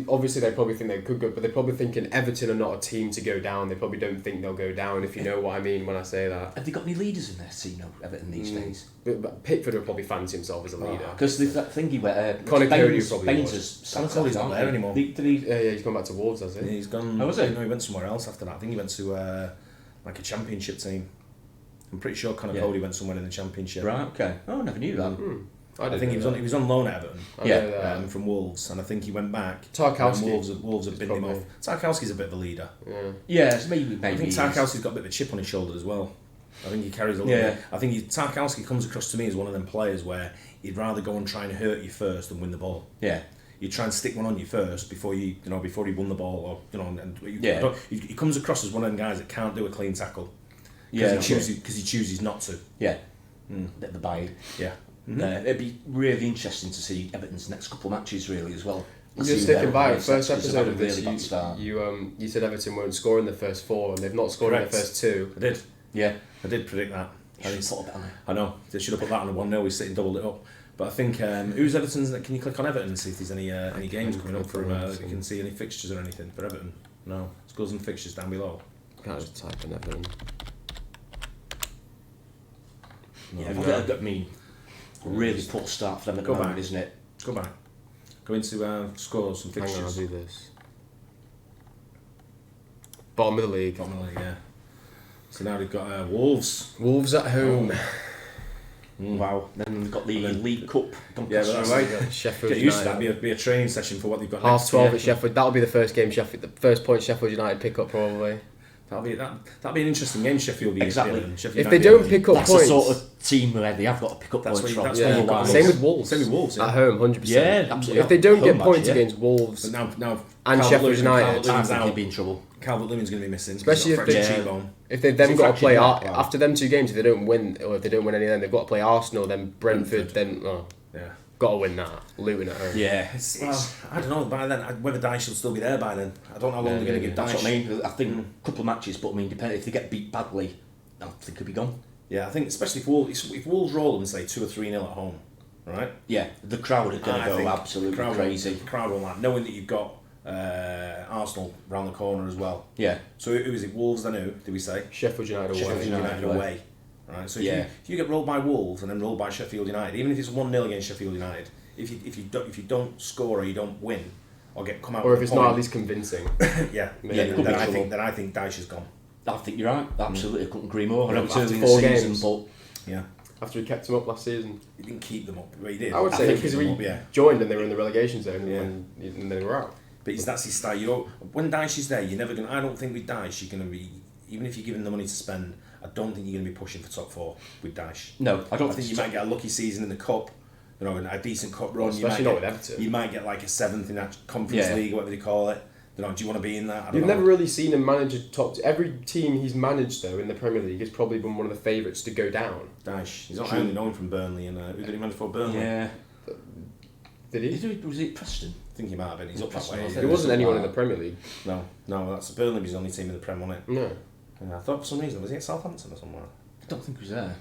Obviously, they probably think they could go, but they're probably thinking Everton are not a team to go down. They probably don't think they'll go down, if you know what I mean when I say that. Have they got any leaders in their team, Everton, these days? But Pickford would probably fancy himself as a leader. Because that thingy where Conor Cody probably Baines would. has Conor Cody's not there anymore. Did he? Yeah, he's gone back to Wolves, has he? he's gone. Oh, was he? No, he went somewhere else after that. I think he went to like a championship team. I'm pretty sure Conor Cody went somewhere in the championship. Right. Okay. Oh, I never knew that. I think he was on loan at Everton. I know that. From Wolves, and I think he went back. Tarkowski. Wolves have binned him off. Tarkowski's a bit of a leader. Yeah. Yeah, so maybe. I think Tarkowski's got a bit of a chip on his shoulder as well. I think he carries a little bit. I think Tarkowski comes across to me as one of them players where he'd rather go and try and hurt you first than win the ball. Yeah. You try and stick one on you first before he won the ball, or he comes across as one of them guys that can't do a clean tackle. Because he chooses not to. Yeah. Bit of the bite. Yeah. It'd be really interesting to see Everton's next couple of matches, really, as well. You're sticking by it. First Because episode they've of had a this, really bad start. you said Everton won't score in the first 4, and they've not scored Correct. in the first 2. I did. Yeah. I did predict that. Should have put a bit on it. I know. They should have put that on a 1-0. We sit and doubled it up. But I think who's Everton's? Can you click on Everton and see if there's any games coming up for you can see any fixtures or anything for Everton? No. Scores and fixtures down below. Can't just type in Everton. I mean, really poor start for them at the moment, isn't it? Go back. Go into scores and fixtures. Hang on, I'll do this. Bottom of the league. Bottom of the league, yeah. So now they've got Wolves. Wolves at home. Wow. Then we've got the League Cup. Yeah, but that's like Sheffield get used to that. United. Be a training session for what they've got. Half next 12 year. at Sheffield. That'll be the first game. The first point Sheffield United pick up probably. That'll be an interesting game. Sheffield. Exactly. If they don't pick up That's points, the sort of team where they have got to pick up That's points what- from. that's yeah. what you've got. Same with Wolves. Same with Wolves. At home, 100%. Yeah, absolutely. If they don't Home get match, points yeah. against Wolves, But now And Sheffield United. Calvert-Lewin's I think out. he'd be in trouble. Calvert-Lewin's going to be missing. Especially if fractured they- cheekbone. if they've then Is he got to play fractured? Wow. after them 2 games, if they don't win, or if they don't win any of them, they've got to play Arsenal, then Brentford, then Yeah. got to win that. Luton at home. Yeah. I don't know by then whether Dyche will still be there by then. I don't know how long they're going to give That's Dyche. what I mean. I think a couple of matches, but I mean, if they get beat badly, I think he'll be gone. Yeah, I think especially if Wolves roll and say 2 or 3-0 at home, right? Yeah, the crowd are going to I go think absolutely the crowd crazy. The crowd will like knowing that you've got Arsenal round the corner as well. Yeah. So who is it? Wolves then who, did we say? Sheffield United away. Sheffield United away. Right, so if you get rolled by Wolves and then rolled by Sheffield United, even if it's 1-0 against Sheffield United, if you don't score or you don't win or come out, or with if it's point, not at least convincing, then I think Dyche is gone. I think you're right. Absolutely, I couldn't agree more. I know it's After early in the 4 season, games. but after he kept them up last season, He didn't keep them up. Well, he did. I would say because we joined and they were in the relegation zone and they were out. But that's his style. When Dyche is there, you're never going. I don't think with Dyche you're going to be, even if you're given the money to spend, I don't think you're going to be pushing for top 4 with Dyche. No, I don't. I think you might get a lucky season in the cup, a decent cup run. Especially not with Everton. You might get like a 7th in that Conference League, or whatever they call it. Do you want to be in that? You've never really seen him manage a top. Every team he's managed though in the Premier League has probably been one of the favourites to go down. Dyche. He's not only known from Burnley, and who did he manage for Burnley? Yeah. Did he? Was it Preston? I think he might have been. He's up that way. It wasn't anyone in the Premier League. No. That's Burnley was the only team in the Prem, wasn't it? No. I thought for some reason was he at Southampton or somewhere? I don't think he was there.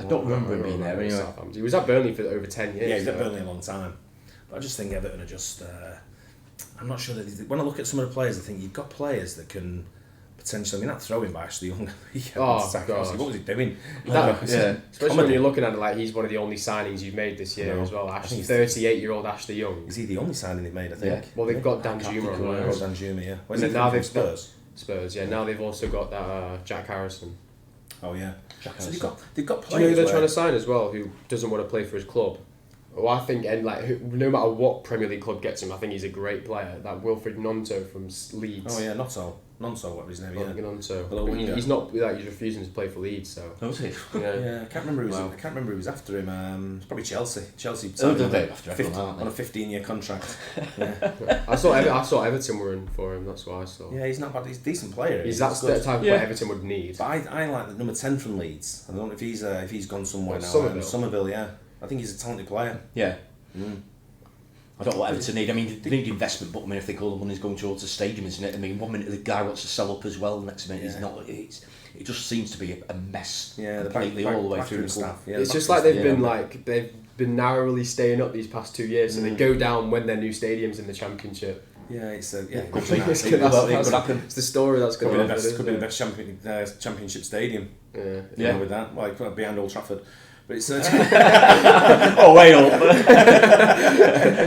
I don't remember him being there anyway. He was at Burnley for over 10 years. Yeah, he's at Burnley a long time. But I just think Everton are just. I'm not sure that when I look at some of the players, I think you've got players that can potentially. I mean, that throwing by Ashley Young. What was he doing? Especially when you're looking at it like he's one of the only signings you've made this year as well. 38-year-old Ashley Young. Is he the only signing they've made? I think. Yeah. Well, they've got Dan Juma on loan. Dan Juma, yeah. Where's it now? They've Spurs. Yeah. Now they've also got that Jack Harrison. Oh yeah. So they've got players. Do you know who they're trying to sign as well? Who doesn't want to play for his club? Well, I think, and no matter what Premier League club gets him, I think he's a great player. That Wilfred Gnonto from Leeds. Oh yeah, Nonso, whatever his name. Yeah, Gnonto. He's not. He's refusing to play for Leeds. So. Oh, is he? Yeah, I can't remember who was after him. It's probably Chelsea. Chelsea on a 15-year contract. I saw Everton were in for him. That's why I saw. Yeah, he's not bad. He's a decent player. That's the type of player Everton would need. But I like the number 10 from Leeds. I don't know if he's gone somewhere now. Somerville, yeah. I think he's a talented player. Yeah. I don't know what Everton need. I mean, they need investment, but I think all the money's going towards the stadium, isn't it? I mean, 1 minute the guy wants to sell up as well, the next minute he's not. It just seems to be a mess. Yeah, completely all the way through the staff. Yeah, it's just like they've been narrowly staying up these past 2 years, so they go down when their new stadium's in the Championship. Yeah, it's could happen. It's the story that's going to happen. Could be the best Championship stadium. Yeah. With that, like behind Old Trafford. But it's oh, wait up.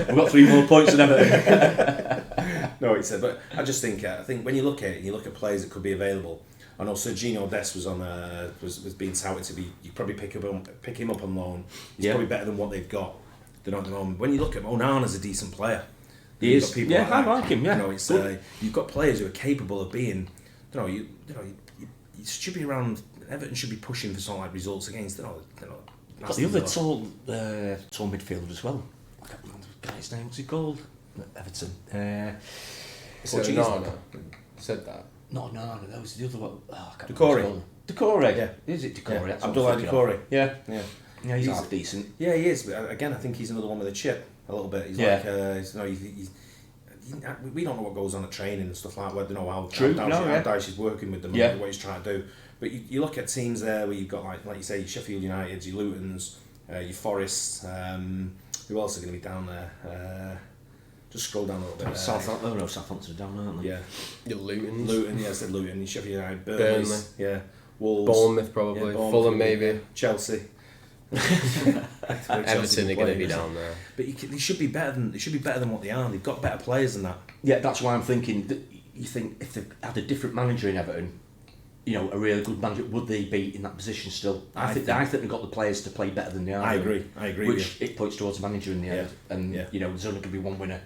We've got 3 more points than Everton. No, but I just think when you look at it and you look at players that could be available, I know Serginho Dest was being touted to be. You probably pick him up on loan. He's probably better than what they've got. At the moment. When you look at Onana's a decent player. He is. Yeah, I like him. Yeah, you've got players who are capable of being. You should be around. Everton should be pushing for some results against. Got the other tall midfielder as well. I can't remember the guy's name. What's he called? Everton. Onana said that. Not Onana. That was the other one. Oh, I can't Decore. Yeah. Is it Decore? Yeah. Abdullah Decore. Yeah. He's half decent. Yeah, he is. But again, I think he's another one with a chip a little bit. He's we don't know what goes on at training and stuff like that. We don't know how Dyche is working with them and what he's trying to do. But you look at teams there where you've got like you say Sheffield United, your Lutons, your Forests. Who else are going to be down there? Just scroll down a little bit. Southampton are down, aren't they? Yeah. Your Lutons. Luton, I said Luton. Sheffield United, Burnley. Yeah. Wolves. Bournemouth probably. Fulham maybe. Chelsea. Everton are going to be down there. But they should be better than what they are. They've got better players than that. Yeah, that's why I'm thinking that you think if they had a different manager in Everton, a really good manager, would they be in that position still? I think they've got the players to play better than they are. I agree. Which it points towards the manager in the end. And there's only going to be one winner.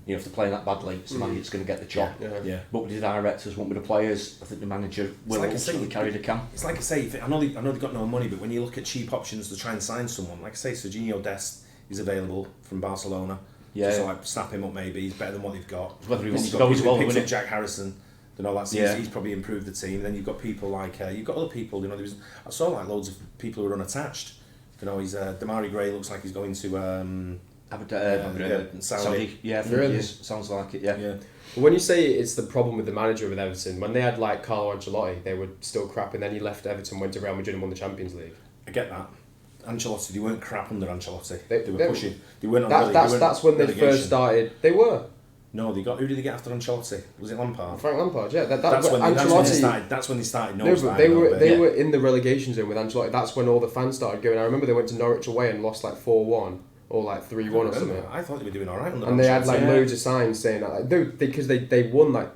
If they're playing that badly, it's the manager that's going to get the job. Yeah. But with the directors, with the players, I think the manager will ultimately carry the can. It's like I say, I know they've got no money, but when you look at cheap options to try and sign someone, like I say, Serginho Dest is available from Barcelona. Yeah. So like snap him up maybe. He's better than what they've got. Whether he wants to go as well, picks up Jack Harrison. He's probably improved the team. Then you've got people like you've got other people. I saw like loads of people who are unattached. He's Damari Gray looks like he's going to Saudi. Yeah, really? Sounds like it. Yeah. When you say it's the problem with the manager with Everton, when they had like Carlo Ancelotti, they were still crap, and then he left Everton, went to Real Madrid, and won the Champions League. I get that. Ancelotti, they weren't crap under Ancelotti. They were pushing. They weren't on That's when they first started. They were. No, who did they get after Ancelotti? Was it Lampard? Frank Lampard, yeah. That's when they started. No, but they were in the relegation zone with Ancelotti. That's when all the fans started going. I remember they went to Norwich away and lost like 4-1 or like 3-1 or something. I thought they were doing all right. And they had like loads of signs saying that, because they won like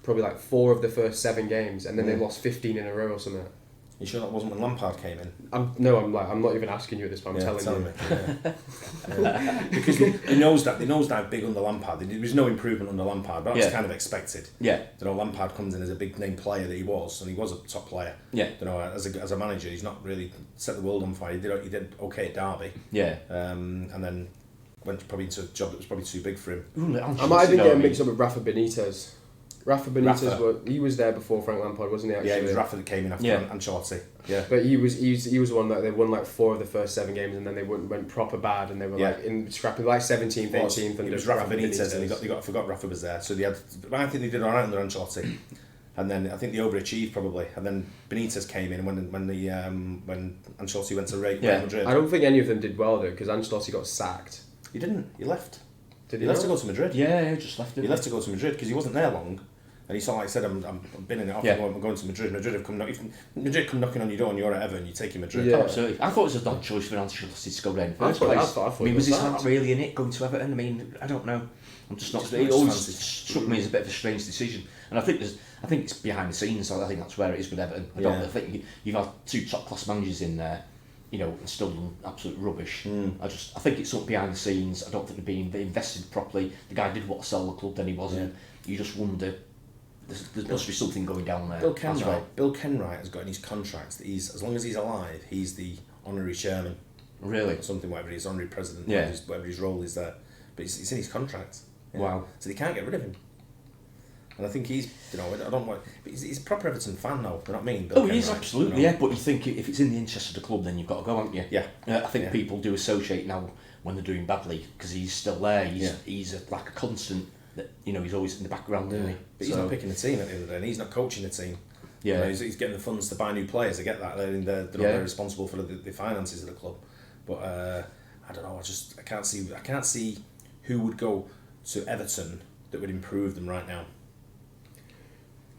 probably like 4 of the first 7 games, and then they lost 15 in a row or something. You sure that wasn't when Lampard came in? I'm not even asking you at this point. I'm telling you. Yeah. Because they nosedive big under Lampard. There was no improvement under Lampard, but that's kind of expected. Yeah. Lampard comes in as a big name player that he was, and he was a top player. Yeah. As a manager, he's not really set the world on fire. He did okay at Derby. Yeah. And then went probably into a job that was probably too big for him. I might even get mixed up with Rafa Benitez. Rafa Benitez, he was there before Frank Lampard, wasn't he? Actually? Yeah, it was Rafa that came in after Ancelotti. Yeah, but he was the one that they won like 4 of the first 7 games, and then they went proper bad, and they were like in scrapping like 17th, 18th. And it was Rafa Benitez, and I forgot Rafa was there. So I think they did all right under Ancelotti, and then I think they overachieved probably, and then Benitez came in when Ancelotti went to Real Madrid. I don't think any of them did well though, because Ancelotti got sacked. He didn't. He left. Did he left to go to Madrid? Yeah, he just left. He left to go to Madrid because he wasn't there long. And he sort of said, I'm binning it off, I'm going to Madrid. Madrid come knocking on your door and you're at Everton, you take him Madrid. Yeah, absolutely. I thought it was a dog choice for Ancelotti to go there in the first place. I mean, was his heart really in it, going to Everton? I mean, I don't know. I'm just not... It always struck me as a bit of a strange decision. And I think it's behind the scenes, so I think that's where it is with Everton. I think you've had 2 top-class managers in there, and still done absolute rubbish. I think it's something behind the scenes. I don't think they're being invested properly. The guy did want to sell the club, then he wasn't. You just wonder... There must be something going down there. Bill Kenwright has got in his contracts that as long as he's alive, he's the honorary chairman. Really? Or something, whatever his honorary president, whatever his role is there. But it's in his contract. Yeah. Wow. So they can't get rid of him. And I think he's, I don't want... But he's a proper Everton fan now, you know what I mean? Bill Kenwright, he is, absolutely, yeah. But you think if it's in the interest of the club, then you've got to go, haven't you? Yeah. I think people do associate now when they're doing badly, because he's still there. He's like a constant... he's always in the background, isn't he? But he's not picking the team at the end of the day, and he's not coaching the team. Yeah, he's getting the funds to buy new players. I get that. They're responsible for the finances of the club. But I don't know. I can't see who would go to Everton that would improve them right now.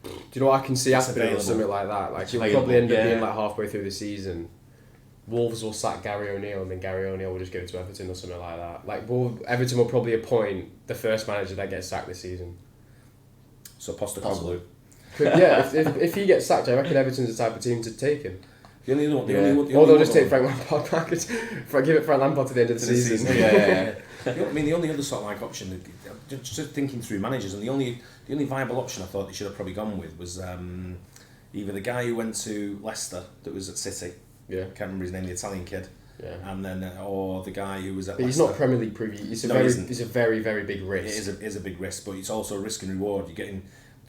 Do you know what I can see happening or something like that? Like he'll probably end up being like halfway through the season. Wolves will sack Gary O'Neill, and then Gary O'Neill will just go to Everton or something like that. Like Everton will probably appoint the first manager that gets sacked this season. So Postecoglou. Yeah, if he gets sacked, I reckon Everton's the type of team to take him. Or they'll just take Frank Lampard back. Give it Frank Lampard to the end of the season. I mean, the only other sort of like option, just thinking through managers, and the only viable option I thought they should have probably gone with was either the guy who went to Leicester that was at City. Yeah. I can't remember his name, the Italian kid. Yeah. And then, or the guy who was at Leicester. He's not Premier League preview. It's a very, very big risk. It is a big risk, but it's also a risk and reward. You're getting,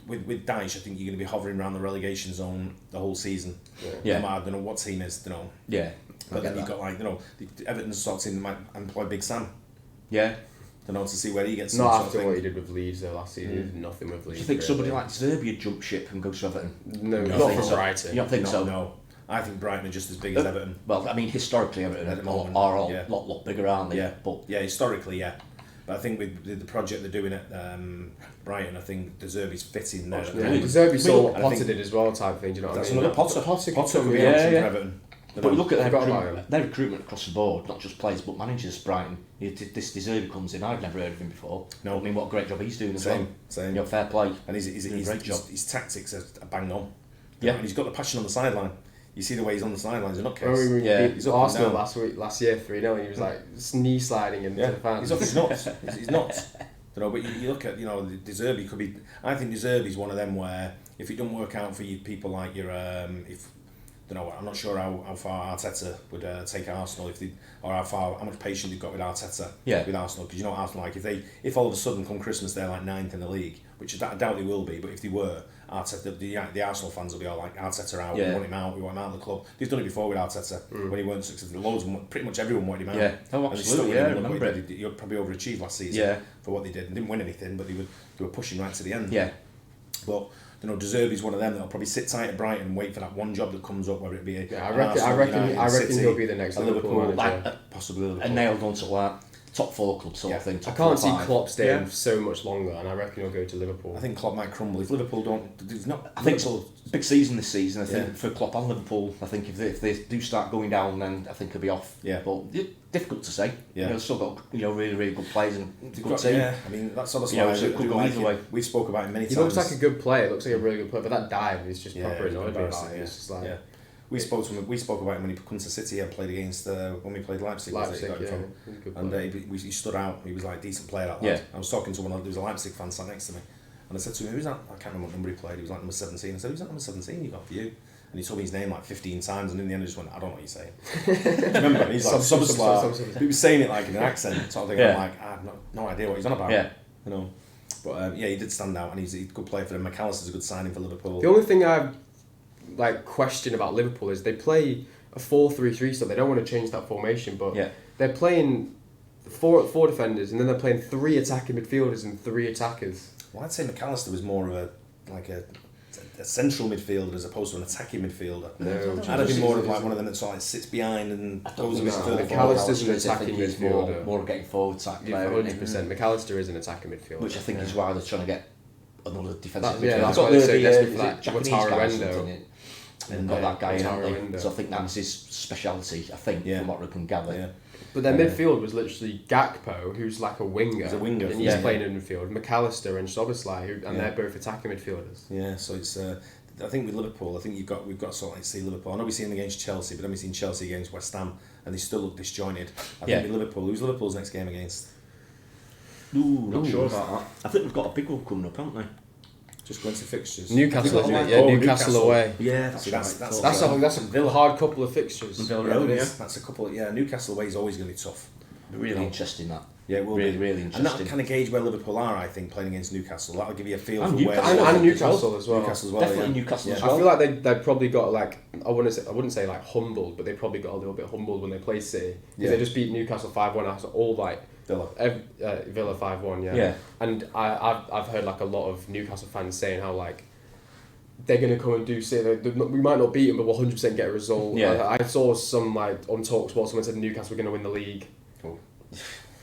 with Dyche, I think you're going to be hovering around the relegation zone the whole season. Yeah. I don't know what team is, Yeah. But then you've got Everton's sort of team that might employ Big Sam. Yeah. To see where he gets. Not after what he did with Leeds though last season. He did nothing with Leeds. Do you think somebody like Zerbi would jump ship and go to Everton? No, not from Brighton. You don't think so? No. I think Brighton are just as big as Everton. Well, I mean, historically, Everton are a lot bigger, aren't they? Yeah, historically, yeah. But I think with the project they're doing at Brighton, I think De Zerbi's fitting there. De Zerbi saw what Potter did as well, type of thing. Do you know what I mean? That's another Potter could be an option for Everton. But look at their recruitment across the board, not just players but managers. Brighton, this De Zerbi comes in. I've never heard of him before. No, I mean, what a great job he's doing as well. Same. Fair play. And he's a great job. His tactics are bang on. Yeah, and he's got the passion on the sideline. You see the way he's on the sidelines, a nutcase. He's Arsenal last year 3-0, and he was like knee sliding into the fans. He's off his nuts. He's nuts. But you look at De Zerbi could be. I think De Zerbi's one of them where if it don't work out for you people like your I'm not sure how far Arteta would take Arsenal how much patience they've got with Arteta with Arsenal, because Arsenal, like if all of a sudden come Christmas they're like 9th in the league, which I doubt they will be, but if they were, Arteta, the Arsenal fans will be all like, Arteta out, we want him out of the club. They've done it before with Arteta when he weren't successful. Pretty much everyone wanted him out. Yeah, absolutely. I remember it. He probably overachieved last season for what they did and didn't win anything, but they were pushing right to the end. Yeah, but. De Zerbi's one of them that'll probably sit tight at Brighton and wait for that one job that comes up, whether it be I reckon he'll be the next Liverpool manager. Possibly Liverpool. And nailed on to that. top 4 club sort of thing. I can't see Klopp staying so much longer, and I reckon he'll go to Liverpool. I think Klopp might crumble if Liverpool don't. It's not. I think it's a big season this season. I think for Klopp and Liverpool. I think if they do start going down, then I think he'll be off. Yeah, but difficult to say. Yeah, they've still got really really good players and good team. Yeah, I mean that's sort of why it could go either way. We spoke about him many times. He looks like a good player. Looks like a really good player, but that dive is just proper annoyed me about it. Yeah. It's just like We spoke about him when he come to City and played against when we played Leipzig. He stood out. He was like a decent player. That lad. I was talking to one. There was a Leipzig fan sat next to me, and I said to him, "Who's that?" I can't remember what number he played. He was like number 17. I said, "Who's that number 17 you got for you?" And he told me his name like 15 times, and in the end I just went, "I don't know what you're saying." Remember? He's like, he was saying it like in an accent sort of thing. I'm like, I have no idea what he's on about. Yeah. You know. But he did stand out, and he's a good player for them. McAllister's a good signing for Liverpool. The only thing I question about Liverpool is they play a 4-3-3, so they don't want to change that formation, but they're playing four defenders, and then they're playing 3 attacking midfielders and 3 attackers. Well, I'd say McAllister was more of a central midfielder as opposed to an attacking midfielder. No, I'd have been more of like one of them that sort of sits behind and goes a bit further forward. McAllister's an attacking midfielder. More getting forward type player. 100%. McAllister is an attacking midfielder. Which I think is why they're trying to get another defensive midfielder. Yeah, that's what they're saying. Japanese guy or something. And got that guy in. So I think that's his speciality, I think, from what we can gather. Yeah. But their midfield was literally Gakpo, who's like a winger. He's a winger. And he's playing in midfield. McAllister and Szoboszlai, and they're both attacking midfielders. Yeah, so it's... I think with Liverpool, we've got to sort of see Liverpool. I know we've seen them against Chelsea, but then we've seen Chelsea against West Ham, and they still look disjointed. I think with Liverpool, who's Liverpool's next game against? Not sure about that. I think we've got a big one coming up, haven't we? Just going to fixtures. Newcastle, Newcastle away. Yeah, that's a hard couple of fixtures. That's a couple. Newcastle away is always going to be tough. Really interesting that. Yeah, it will really, be. Really interesting. And that kind of gauge where Liverpool are, I think, playing against Newcastle. That'll give you a feel for where... And Newcastle as well. Definitely Newcastle as well. I feel like they probably got I wouldn't say like humbled, but they probably got a little bit humbled when they played City. Because they just beat Newcastle 5-1 after all Villa 5-1, yeah. And I've heard like a lot of Newcastle fans saying how like they're going to come and do City. We might not beat them, but we'll 100% get a result. Yeah. I saw some on TalkSport, someone said Newcastle were going to win the league. Cool.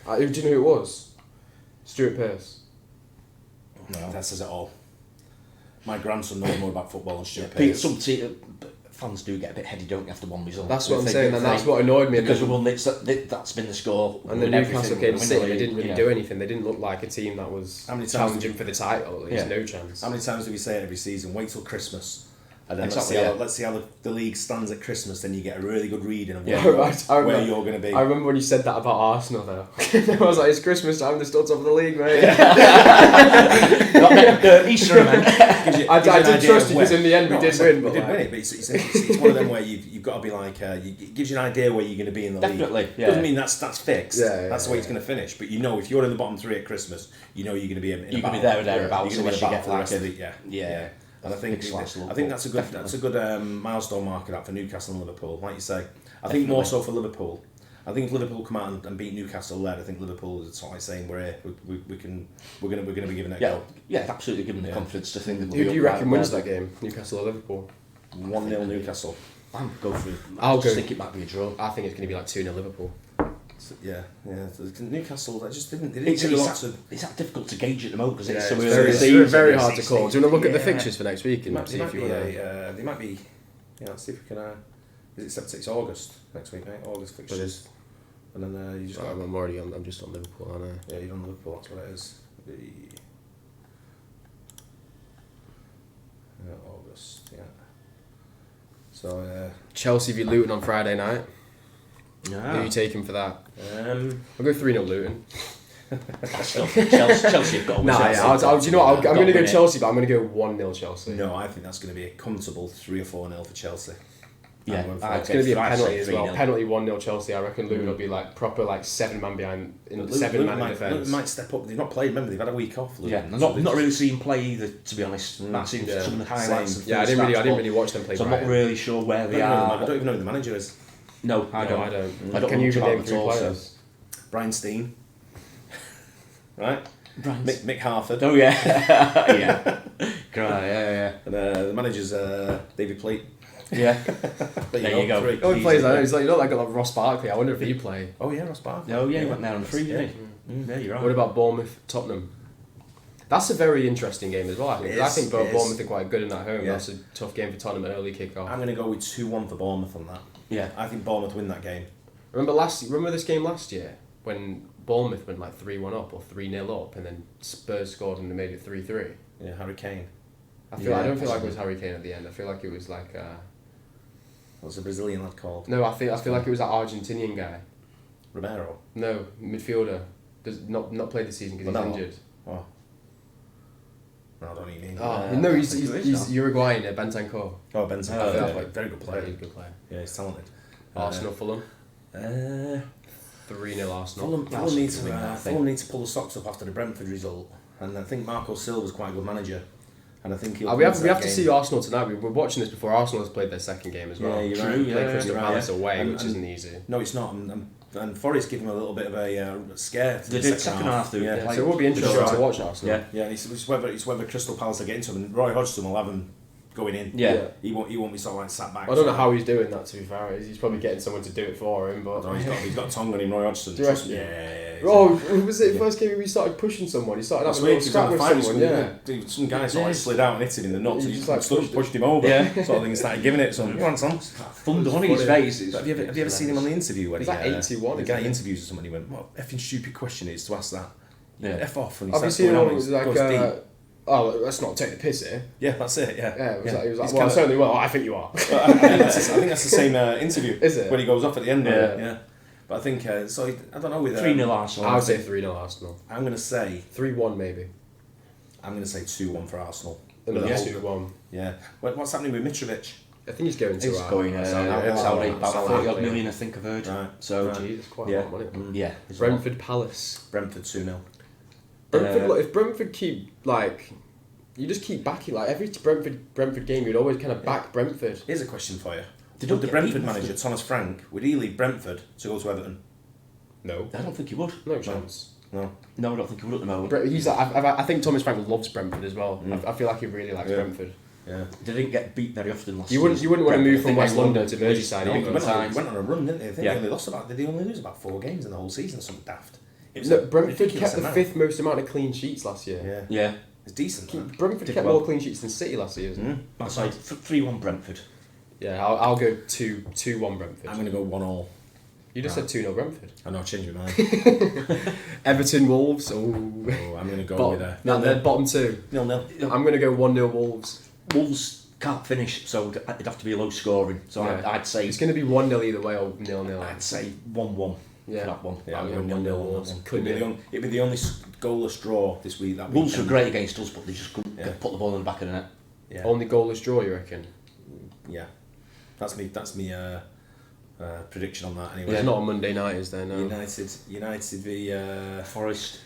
Do you know who it was? Stuart Pearce. No, that says it all. My grandson knows more about football than Stuart Pearce. Some fans do get a bit heady, don't you, after one result? That's what I'm saying, and that's what annoyed me. Because that's been the score. And then Newcastle came to City, they didn't really do anything. They didn't look like a team that was challenging for the title. There's no chance. How many times do we say it every season? Wait till Christmas. And then let's see how the league stands at Christmas. Then you get a really good reading of where you're going to be. I remember when you said that about Arsenal, though. I was like, it's Christmas time. They're still top of the league, mate. Easter event. I did trust you because in the end we did win. We did win it, but it's one of them where you've got to be like, it gives you an idea where you're going to be in the league. Definitely. Yeah. Doesn't mean that's fixed. That's the way it's going to finish. But if you're in the bottom 3 at Christmas, you're going to be in a battle. You can be there or thereabouts. You're going to be in a battle for the rest of it. Yeah. And I think that's a good milestone marker that for Newcastle and Liverpool, like you say. I think more so for Liverpool. I think if Liverpool come out and beat Newcastle I think Liverpool is sort of saying we're here. We're going to be giving it a go. Yeah, absolutely giving the confidence to think that. Who do you reckon wins that game? Newcastle or Liverpool? 1-0 Newcastle. I'll go for it. I think it might be a draw. I think it's going to be like 2-0 Liverpool. Yeah. Newcastle, they just didn't. It's that difficult to gauge at the moment because it's so early. It's very hard to call. Do you want to look at the fixtures for next week and see if you want to? They might be. Yeah, let's see if we can. Is it it's August next week, mate? August fixtures. And then you just. I'm just on Liverpool, aren't I? Yeah, you're on Liverpool. That's what it is. August. Yeah. So. Chelsea v Luton on Friday night. Who are you taking for that? I'll go 3-0 Luton. Chelsea have got to win. I'm going to go Chelsea, but I'm going to go 1-0 Chelsea. No, I think that's going to be a comfortable 3 or 4-0 for Chelsea. Yeah, it's going to be a penalty as well. Penalty 1-0 Chelsea. I reckon Luton will be like proper 7-man behind, 7-man in defence. Luton might step up. They've not played. Remember, they've had a week off. Luton. Yeah, not really seen play either. To be honest, that's some of the highlights. I didn't really watch them play. So I'm not really sure where they are. I don't even know who the manager is. No, I don't. I don't. Can you even name 3 players? Brian Steen. Right? Mick Harford. Oh, yeah. Yeah. And, the manager's David Pleat. Yeah. There you go. 3. Oh, he plays that. He's like, like Ross Barkley. I wonder if he play. Oh yeah, Ross Barkley. Oh yeah, he went there on 3, didn't he? Yeah, you're right. What about Bournemouth, Tottenham? That's a very interesting game as well. I think Bournemouth are quite good in that home. Yeah. That's a tough game for Tottenham, an early kick-off. I'm going to go with 2-1 for Bournemouth on that. Yeah. I think Bournemouth win that game. Remember this game last year when Bournemouth went like 3-1 up or 3-0 up, and then Spurs scored and they made it 3-3. Yeah, Harry Kane. I don't feel like it was Harry Kane at the end. I feel like it was like What's the Brazilian lad called? No, I feel like it was that Argentinian guy. Romero. No, midfielder. Does not play this season because he's injured. Oh. No, I don't even. No, he's Uruguayan, Bentancur. Oh, Bentancur. Very good player. Very good player. Yeah, he's talented. Arsenal, Fulham. 3-0 Arsenal. Fulham need to pull the socks up after the Brentford result, and I think Marco Silva's quite a good manager, and I think he'll. We have to see Arsenal tonight. We're watching this before Arsenal has played their second game as well. Yeah, you're right. Play Crystal Palace away, which isn't easy. No, it's not. And Forest gave him a little bit of a scare. They did second half. So it will be interesting to watch Arsenal. Yeah, and it's whether Crystal Palace are getting to him, and Roy Hodgson will have him going in. Yeah. He won't be sort of like sat back. I don't know how he's doing that, to be fair. He's probably getting someone to do it for him, but he's got a tongue on him, Roy Hodgson. Do you reckon? Yeah. Was it first game he started pushing someone? He started having a little scrap with someone, Some guy sort of slid out and hit him in the nuts. He He just pushed him over. Yeah. Sort of thing, and started giving it some. Come on, son. Thunder on his face. Have you ever seen him on the interview when he's like 81? The guy interviews someone. He went, "What effing stupid question is to ask that? Yeah. F off." And he Have you starts seen going one on. was He like, goes deep. let's not take the piss here. Yeah, that's it. Yeah. Yeah, it was like, he was like, He's well, I kinda- certainly will. I think you are. I think that's the same interview. Is it? When he goes off at the end. Yeah. Yeah. But I think I don't know with 3-0 Arsenal. I would say 3-0 Arsenal. I'm gonna say 3-1 maybe. I'm gonna say 2-1 for Arsenal. Another Yeah. 2-1. Yeah. What's happening with Mitrovic? I think he's going to He's going Saudi, about 40 million, I think I've heard. Right. So, Jeez, it's quite a lot of money. yeah. Brentford Palace. Brentford 2-0. Brentford, if Brentford keep you just keep backing every Brentford game, you'd always kind of back Brentford. Here's a question for you. Would the Brentford manager Thomas Frank would he leave Brentford to go to Everton? No, I don't think he would. no chance. No. No, I don't think he would at the moment. He's I think Thomas Frank loves Brentford as well. I feel like he really likes Brentford. Yeah. They didn't get beat very often last You wouldn't want to move from West London to Brentford. Merseyside. No, either. he went on a run, didn't they? I think they only lose about 4 games in the whole season. Something daft. Brentford kept the 5th most amount of clean sheets last year. Yeah. It's decent. Brentford kept more clean sheets than City last season. That's like 3-1 Brentford. Yeah, I'll go 2-1 Brentford. I'm going to go 1-1. You just said 2-0 Brentford. I know, I changed my mind. Everton Wolves. I'm going to go with a... They're bottom 2. 0-0. I'm going to go 1-0 Wolves. Wolves can't finish, so it'd have to be low scoring. So I'd say... It's going to be 1-0 either way or 0-0. I'd say 1-1. Yeah. That one. Yeah, I'm I'm going 1-0 on that one. It'd be the only goalless draw this week. Wolves were great against us, but they just couldn't put the ball in the back of the net. Yeah. Only goalless draw, you reckon? Yeah. That's me prediction on that anyway. It's not on Monday night, is there? No. United v Forest.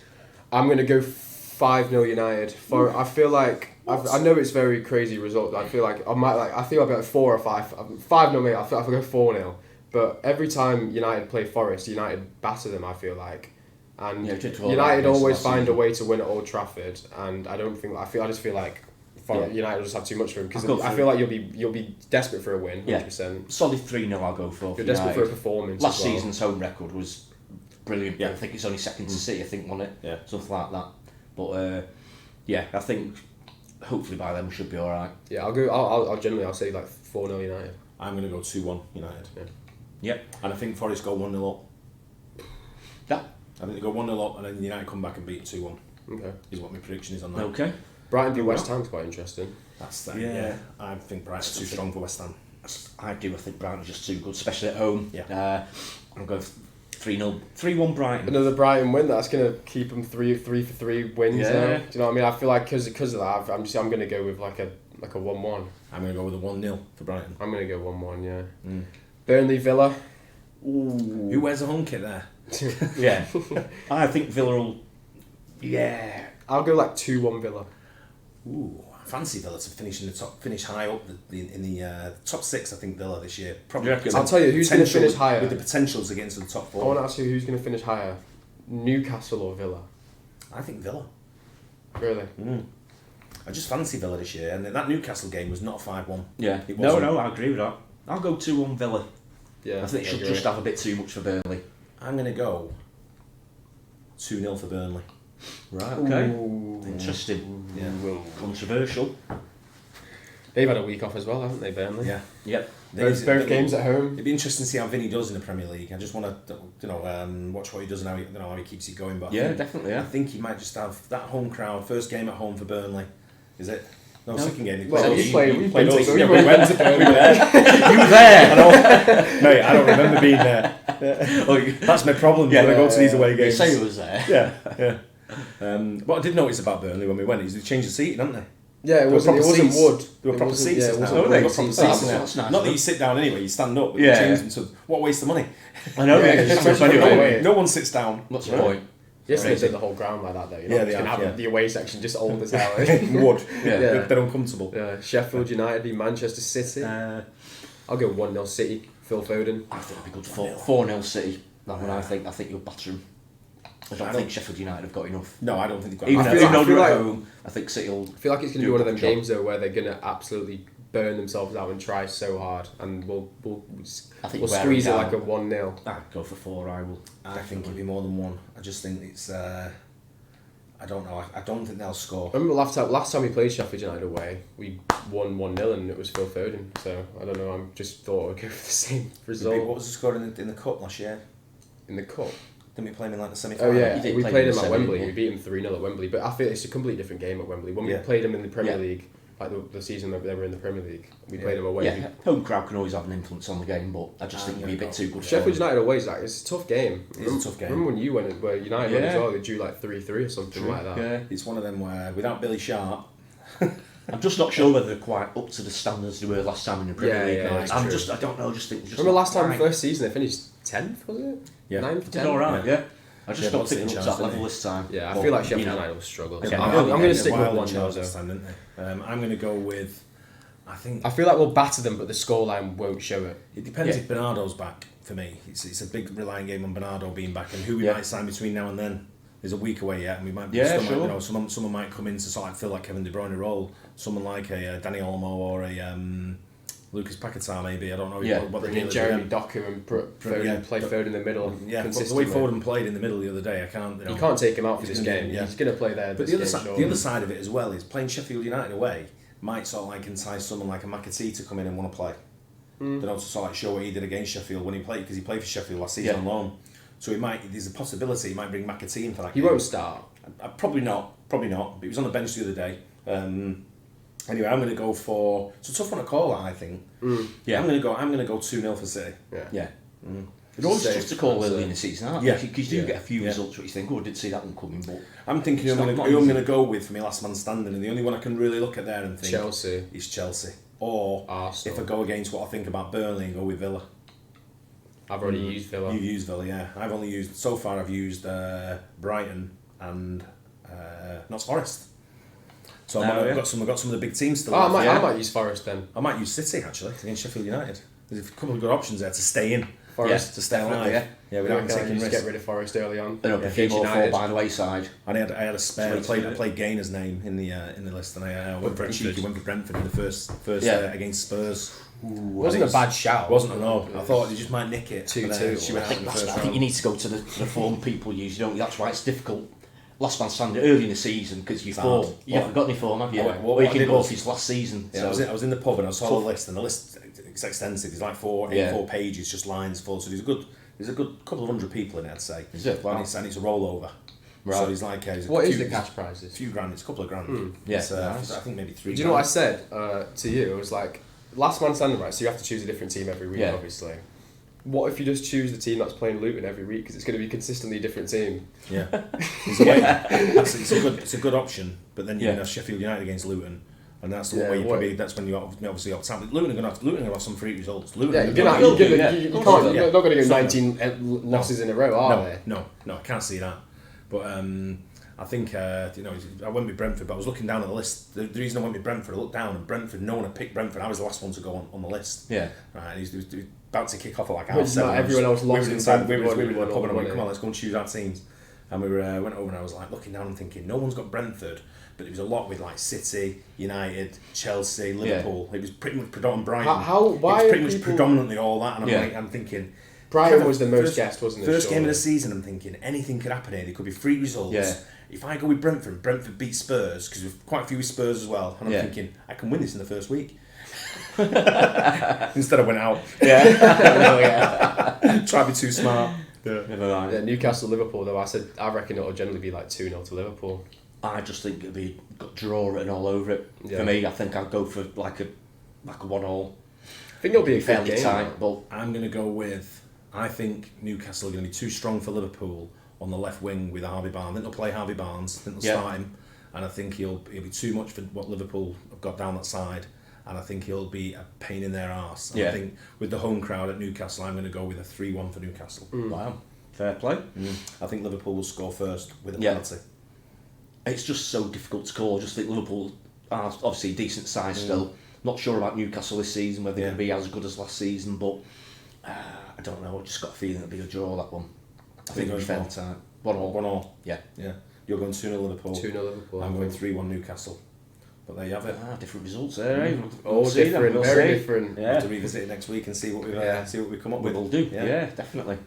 I'm going to go 5-0 United. I feel like... I know it's very crazy result. I feel like I feel about 4 or 5. 5-0 maybe. I feel like I'll go 4-0. But every time United play Forest, United batter them, I feel like. And United always find a way to win at Old Trafford, and I just feel like United will just have too much for them, because I feel like you'll be desperate for a win, 100%. Solid 3-0 I'll go for. You're desperate for a performance. Last season's home record was brilliant. Yeah. I think it's only second to City, I think, won it. Yeah. Something like that. But I think hopefully by then we should be alright. Yeah, I'll generally say 4-0 United. I'm going to go 2-1 United. Yeah. Yep. And I think Forest go 1-0 up. Yeah. I think they go 1-0 up and then United come back and beat 2-1. Okay. Is what my prediction is on that. Okay. Brighton v West Ham's quite interesting. That's that. Yeah. I think Brighton's too strong for West Ham. I do. I think Brighton's just too good, especially at home. Yeah. I'm going 3-0, 3-1 Brighton. Another Brighton win. That's going to keep them 3 for 3 wins. Yeah. Now. Do you know what I mean? I feel like because of that, I'm going to go with like a 1-1. I'm going to go with a 1-0 for Brighton. I'm going to go 1-1. Yeah. Burnley Villa. Ooh. Who wears a home kit there? Yeah. I think Villa will... Yeah. I'll go 2-1 Villa. Ooh, I fancy Villa to finish high up in the top 6. I think Villa this year. Probably. I'll tell you who's going to finish higher. With the potential to get into the top 4. I want to ask you who's going to finish higher, Newcastle or Villa? I think Villa. Really? I just fancy Villa this year, and that Newcastle game was not a 5-1. Yeah. It No, wasn't. I agree with that. I'll go 2-1 Villa. Yeah, I think it should just have a bit too much for Burnley. I'm going to go 2-0 for Burnley. Right, okay. Ooh. Interesting. Yeah. Controversial. They've had a week off as well, haven't they, Burnley? Yeah. Yep. Both games at home. It'd be interesting to see how Vinny does in the Premier League. I just want to, watch what he does and how he keeps it going. But Yeah, definitely. I think he might just have that home crowd. First game at home for Burnley, is it? No, second game. Well, we played us. us. Yeah, we went to Burnley. You were there. I know. Mate, I don't remember being there. That's my problem when I go to these away You games. say you was there. Yeah. What I did notice about Burnley when we went is they changed the seating, haven't they? Yeah, it wasn't wood. There were proper seats. Yeah, it now. wasn't They've wood. got proper Seats. seats now. That's nice. Not that you sit down anyway, you stand up. But Yeah. you change them to what a waste of money. I know. Yeah, Yeah, just anyway. No one sits down. What's the point? Yes, they did the whole ground like that though. You know, Yeah, you they can have, have yeah. the away section just old as hell. Wood. Yeah. They're uncomfortable. Sheffield United v Manchester City. I'll go 1-0 City. Phil Foden. I think it'll be good. 4-0 City. That one, I think you'll batter them. I don't think Sheffield United have got enough. No, I don't think they've got Even enough. though they're like- at home, I think City will. I feel like it's going to do be one of a them good job. games though where they're going to absolutely burn themselves out and try so hard, and we'll I think we'll wear squeeze it them like a down. 1-0. I'd go for 4. I will. I think it'll be more than one. I just think it's. I don't know. I don't think they'll score. I remember last time we played Sheffield United away, we won 1-0 and it was Phil Foden. So I don't know. I just thought I'd go for the same What result was the score in the cup last year? in the cup. Didn't we play him in like the Oh semi-final? yeah, He did we play played in him the at semi, Wembley. but- We beat him 3-0 at Wembley, but I feel it's a completely different game at Wembley. When we Yeah. played him in the Premier Yeah. League, like the season that they were in the Premier League, we played him away. Yeah, home crowd can always have an influence on the game, but I just think it'd be a bit too good. Sheffield United away is it's a tough game. It is a tough game. Remember when you went where United won as Yeah. well? They drew like 3-3 or something like that. Yeah. It's one of them where without Billy Sharp, I'm just not sure whether they're quite up to the standards they were last time in the Premier Yeah, League. yeah, Like, it's I true. don't know. Just think. Just Remember last time, right. first season, they finished 10th, was it? Yeah. 9th, Did 10th? all right. Yeah. I just Yeah, don't but think it's they're a up to chance, that level isn't it? this time. Yeah, I But, feel like Sheffield you know, United will struggle. Okay. I'm going to stick with Wild 1-0 Charles though. last time, didn't they? I'm going to go with. I think I feel like we'll batter them, but the scoreline won't show it. it depends Yeah. if Bernardo's back. For me, it's a big relying game on Bernardo being back and who we Yeah. might sign between now and then. There's a week away yet, and we might. Yeah, someone, sure. You know, someone might come in to sort of fill like Kevin De Bruyne role. Someone like a Danny Olmo or a Lucas Paquetá maybe. I don't know Yeah. what the Bring deal in is Jeremy with them. Doku and Foden, yeah, play Foden in the middle Yeah, but the way consistently. Foden played in the middle the other day, I can't. You can't take him out for He's this gonna- game. yeah. He's going to play there. But this the other game, side, surely. the other side of it as well is playing Sheffield United away might sort of like entice someone like a McAtee to come in and want to play. You know, to sort of like show what he did against Sheffield when he played, because he played for Sheffield last season Yeah. on loan. So it might. There's a possibility he might bring McAtee in for that. He game. won't start. Probably not. But he was on the bench the other day. Anyway, I'm going to go for. It's a tough one to call that. I think. Yeah. I'm going to go 2-0 for City. Yeah. Yeah. It's always Safe. just to call That's early it. in the season, aren't Yeah. Because you do Yeah. get a few Yeah. results where you think, oh, I didn't see that one coming, but I'm thinking It's who I'm not going easy. to go with for my last man standing, and the only one I can really look at there and think Chelsea. is Chelsea. Or Arsenal. if I go against what I think about Burnley and go with Villa. I've already used Villa. You've used Villa, yeah. I've only used so far. I've used Brighton and Notts Forest. So I've got some of the big teams still. Oh, left. I might use Forest then. I might use City actually against Sheffield United. There's a couple of good options there to stay in. Forest To stay alive. definitely, Yeah, I without reckon taking just risks. get rid of Forest early on. I don't know, a few Against more fall United. by the wayside. And I had a spare. I Sweet. played Gainer's name in the list, and I went for a Brentford. cheeky. Went for Brentford in the first Yeah. against Spurs. Wasn't a bad shout. Wasn't no. I thought you just might nick it. 2-2. but then she went I out think, in the that's, first I think you round. need to go to the form people use. You don't. That's why it's difficult. Last man standing early in the season because you hard. form. You haven't got any form, have you? What Or you I can did go was- off his last season. Yeah, so. I was in the pub and I saw Tough. the list, and the list it's extensive. There's like four pages, just lines full. So there's a good couple of hundred people in it, I'd say. Is it? And it's a rollover. Right. So there's like What is few- the cash prizes? A few grand. It's a couple of grand. Yeah, It's, nice. I think maybe 3. Do you know what I said to you? It was like, last man standing, right? So you have to choose a different team every week, Yeah. obviously. What if you just choose the team that's playing Luton every week? Because it's going to be consistently a different team. Yeah, it's a good option. But then you're going to have Sheffield United against Luton, and that's the Yeah, way you what- probably. That's when you obviously opt out. But Luton are going to have some free results. Luton. Yeah, are you're gonna- gonna, you're you yeah. can't. Yeah. You're not going to get So- 19 losses in a row, are they? No, I can't see that. But I think I went with Brentford, but I was looking down at the list. The reason I went with Brentford, I looked down and Brentford. No one had picked Brentford. I was the last one to go on the list. Yeah. Right, he was about to kick off at like Which half 7. not everyone else lost We were in inside. Brentford We were in won, the pub and I went, wasn't come on, it? let's go and choose our teams. and we went over and I was like looking down and thinking, no one's got Brentford, but it was a lot with like City, United, Chelsea, Liverpool. It was pretty much predominant Brighton. Why it was pretty much predominantly all that, and I'm thinking. Brighton was the most guessed, wasn't it? First game of the season, I'm thinking anything could happen here. There could be 3 results. Yeah. If I go with Brentford beat Spurs, because we've quite a few with Spurs as well, and I'm thinking I can win this in the first week. Instead I went out. Yeah. Try to be too smart. Never mind. Yeah, Newcastle, Liverpool though. I reckon it'll generally be like 2-0 to Liverpool. I just think it'll be got draw written all over it. Yeah. For me, I think I'll go for like a 1-all. I think it'll be a fairly good game. tight, but I'm going to go with. I think Newcastle are going to be too strong for Liverpool on the left wing with Harvey Barnes. I think they'll play Harvey Barnes. I think they'll start him, and I think he'll be too much for what Liverpool have got down that side. And I think he'll be a pain in their arse. And I think with the home crowd at Newcastle, I'm going to go with a 3-1 for Newcastle. Wow, fair play. I think Liverpool will score first with a penalty. It's just so difficult to call. I just think Liverpool are obviously a decent size still. Not sure about Newcastle this season, whether they're going to be as good as last season, but I don't know. I've just got a feeling it'll be a draw, that one. I think it'll be fairly tight. 1-1. 1-1. Yeah. You're going 2-0 Liverpool. 2-0 Liverpool. I'm going 3-1 Newcastle. But there you have it. Different results there, eh? All different, very different. We'll have to revisit it next week and see what we come up with. We'll do. Yeah, definitely.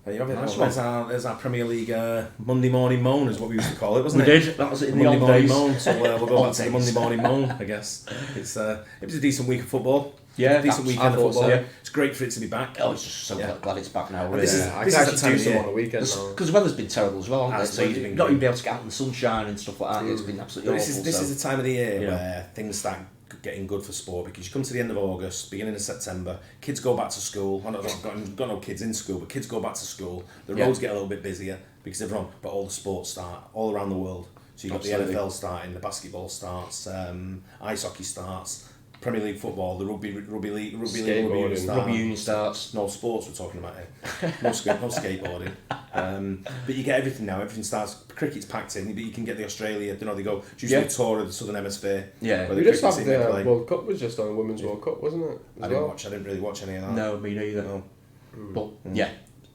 There you have it. Nice There's our Premier League Monday morning moan, is what we used to call it, wasn't it? We did. That was it in the Monday old morning days. moan. So we'll go back to the Monday morning moan, I guess. It was a decent week of football. Yeah, decent weekend of football. So. Yeah. It's great for it to be back. Oh, it's just so glad it's back now. Really. This is I this can is actually the do time some on the weekend now. Because the weather's been terrible as well, hasn't it? So Absolutely you've been not great. even been able to get out in the sunshine and stuff like that. It's been absolutely awful. This is the time of the year where things start getting good for sport, because you come to the end of August, beginning of September, kids go back to school. I've got no kids in school, but kids go back to school. The roads get a little bit busier because but all the sports start all around the world. So you've got the NFL starting, the basketball starts, ice hockey starts, Premier League football, the rugby league, rugby union starts. No sports we're talking about here. No skateboarding. But you get everything now. Everything starts. Cricket's packed in, but you can get the Australia. They go. It's usually a tour of the Southern Hemisphere. Yeah. We just have the World Cup was just on, Women's World Cup, wasn't it? I didn't really watch any of that. No, me neither. No. But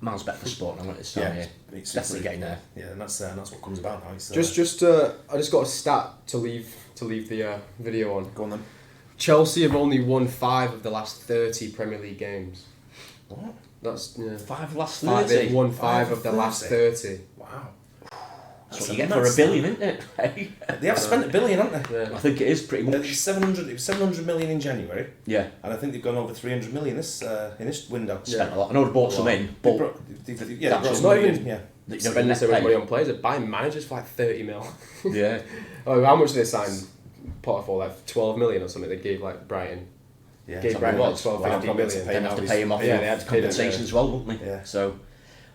miles better for sport now. It's definitely getting there. Yeah, and that's what comes about now. It's, I just got a stat to leave the video on. Go on then. Chelsea have only won 5 of the last 30 Premier League games. What? That's 5 last 5. 30. They've won 5 of the last 30. Wow. That's what you get for $1 billion, isn't it? They have spent $1 billion, haven't they? Yeah. I think it is pretty much. It was 700 million in January. Yeah. And I think they've gone over 300 million in this window. Spent a lot. I know they bought some in, but they brought It's some not money even in, yeah. spending so much money on players. They're buying managers for like 30 mil. Yeah. Oh, how much did they sign Potter for? Like 12 million or something. They gave like Brighton. Yeah, Gave Brighton like 12, Wow, 15 million. Then have to pay him off. Yeah, they had to pay them, compensation as well, wouldn't they? Yeah. So,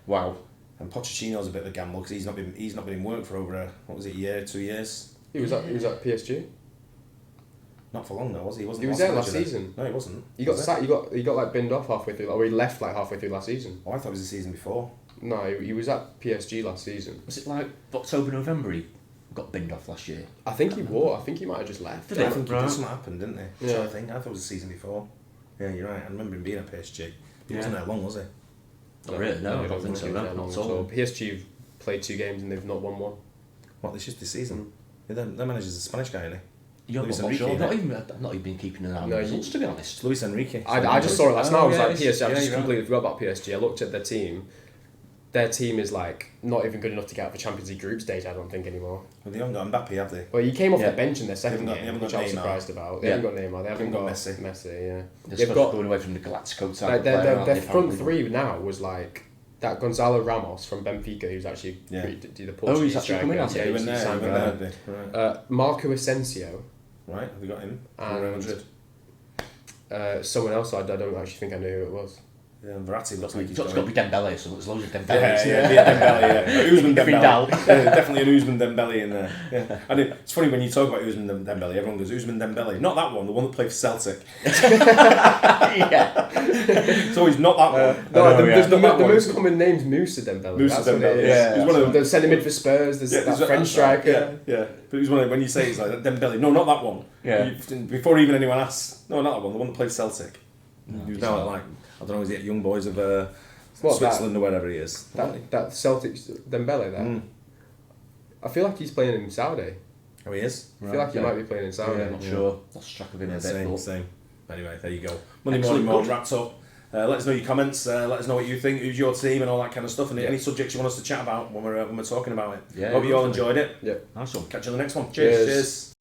wow. And Pochettino's a bit of a gamble because he's not been in work for over a year, 2 years. He was at PSG. Not for long though, was he? He was there last season. No, he wasn't. He got sacked. He got like binned off halfway through. Or he left like halfway through last season. Oh, I thought it was the season before. No, he was at PSG last season. Was it like October, November he got binned off last year? I think he might have just left. I think something happened, didn't they? Yeah. So I thought it was the season before. Yeah, you're right. I remember him being at PSG. He wasn't there long, was he? Not really, no, I don't think so. he was No, there long not at at all. all. PSG have played 2 games and they've not won one. What, this season? Yeah, their manager's a Spanish guy, isn't he? You're Luis not Enrique, sure. innit? I've not even been keeping an eye on No, the results, to be honest. Luis Enrique. I just saw it last night. I was like, PSG, I yeah, just you're completely forgot about PSG. I looked at their team. Their team is like not even good enough to get out of the Champions League group stage, I don't think, anymore. Well, they haven't got Mbappe, have they? Well, he came off the bench in their second They haven't game, got which I was Neymar. surprised about. They haven't got Neymar. They haven't got Messi. Yeah. They're They've supposed got to going away from the Galactico type like of player, aren't their they, front apparently? 3 now was like that Gonzalo Ramos from Benfica, who's actually the Portuguese he's actually coming out. striker. He went he's there, signed he for went them. there. Right. Marco Asensio, Right, have we got him? And- Real Madrid. someone else I don't actually think I knew who it was. Yeah, Verratti looks like he's It's got to be Dembele, so there's loads of Dembele. Yeah. Usman Every Dembele. doubt. Yeah, definitely an Usman Dembele in there. Yeah. And it's funny when you talk about Usman Dembele, everyone goes, Usman Dembele. Not that one, the one that played for Celtic. Yeah. It's always not that one. The most common name's Musa Dembele. Musa That's what it Dembele, is. yeah. He's one of them. They're sending mid for Spurs. There's that French striker. Yeah. But he's one of, when you say it's like Dembele, no, not that one. Yeah. Before even anyone asks, no, not that one, the one that played Celtic. He was now at like, I don't know, is he at Young Boys of Switzerland or wherever he is. That Celtic Dembele there. I feel like he's playing in Saudi. Oh, he is? I feel like he might be playing in Saudi. Yeah, I'm not sure. Lost track of him a bit. Same. Anyway, there you go. Monday morning mode wrapped up. Let us know your comments. Let us know what you think. Who's your team and all that kind of stuff. And any subjects you want us to chat about when we're talking about it. Yeah. Hope you all enjoyed it. Yeah. Nice one. Catch you on the next one. Cheers.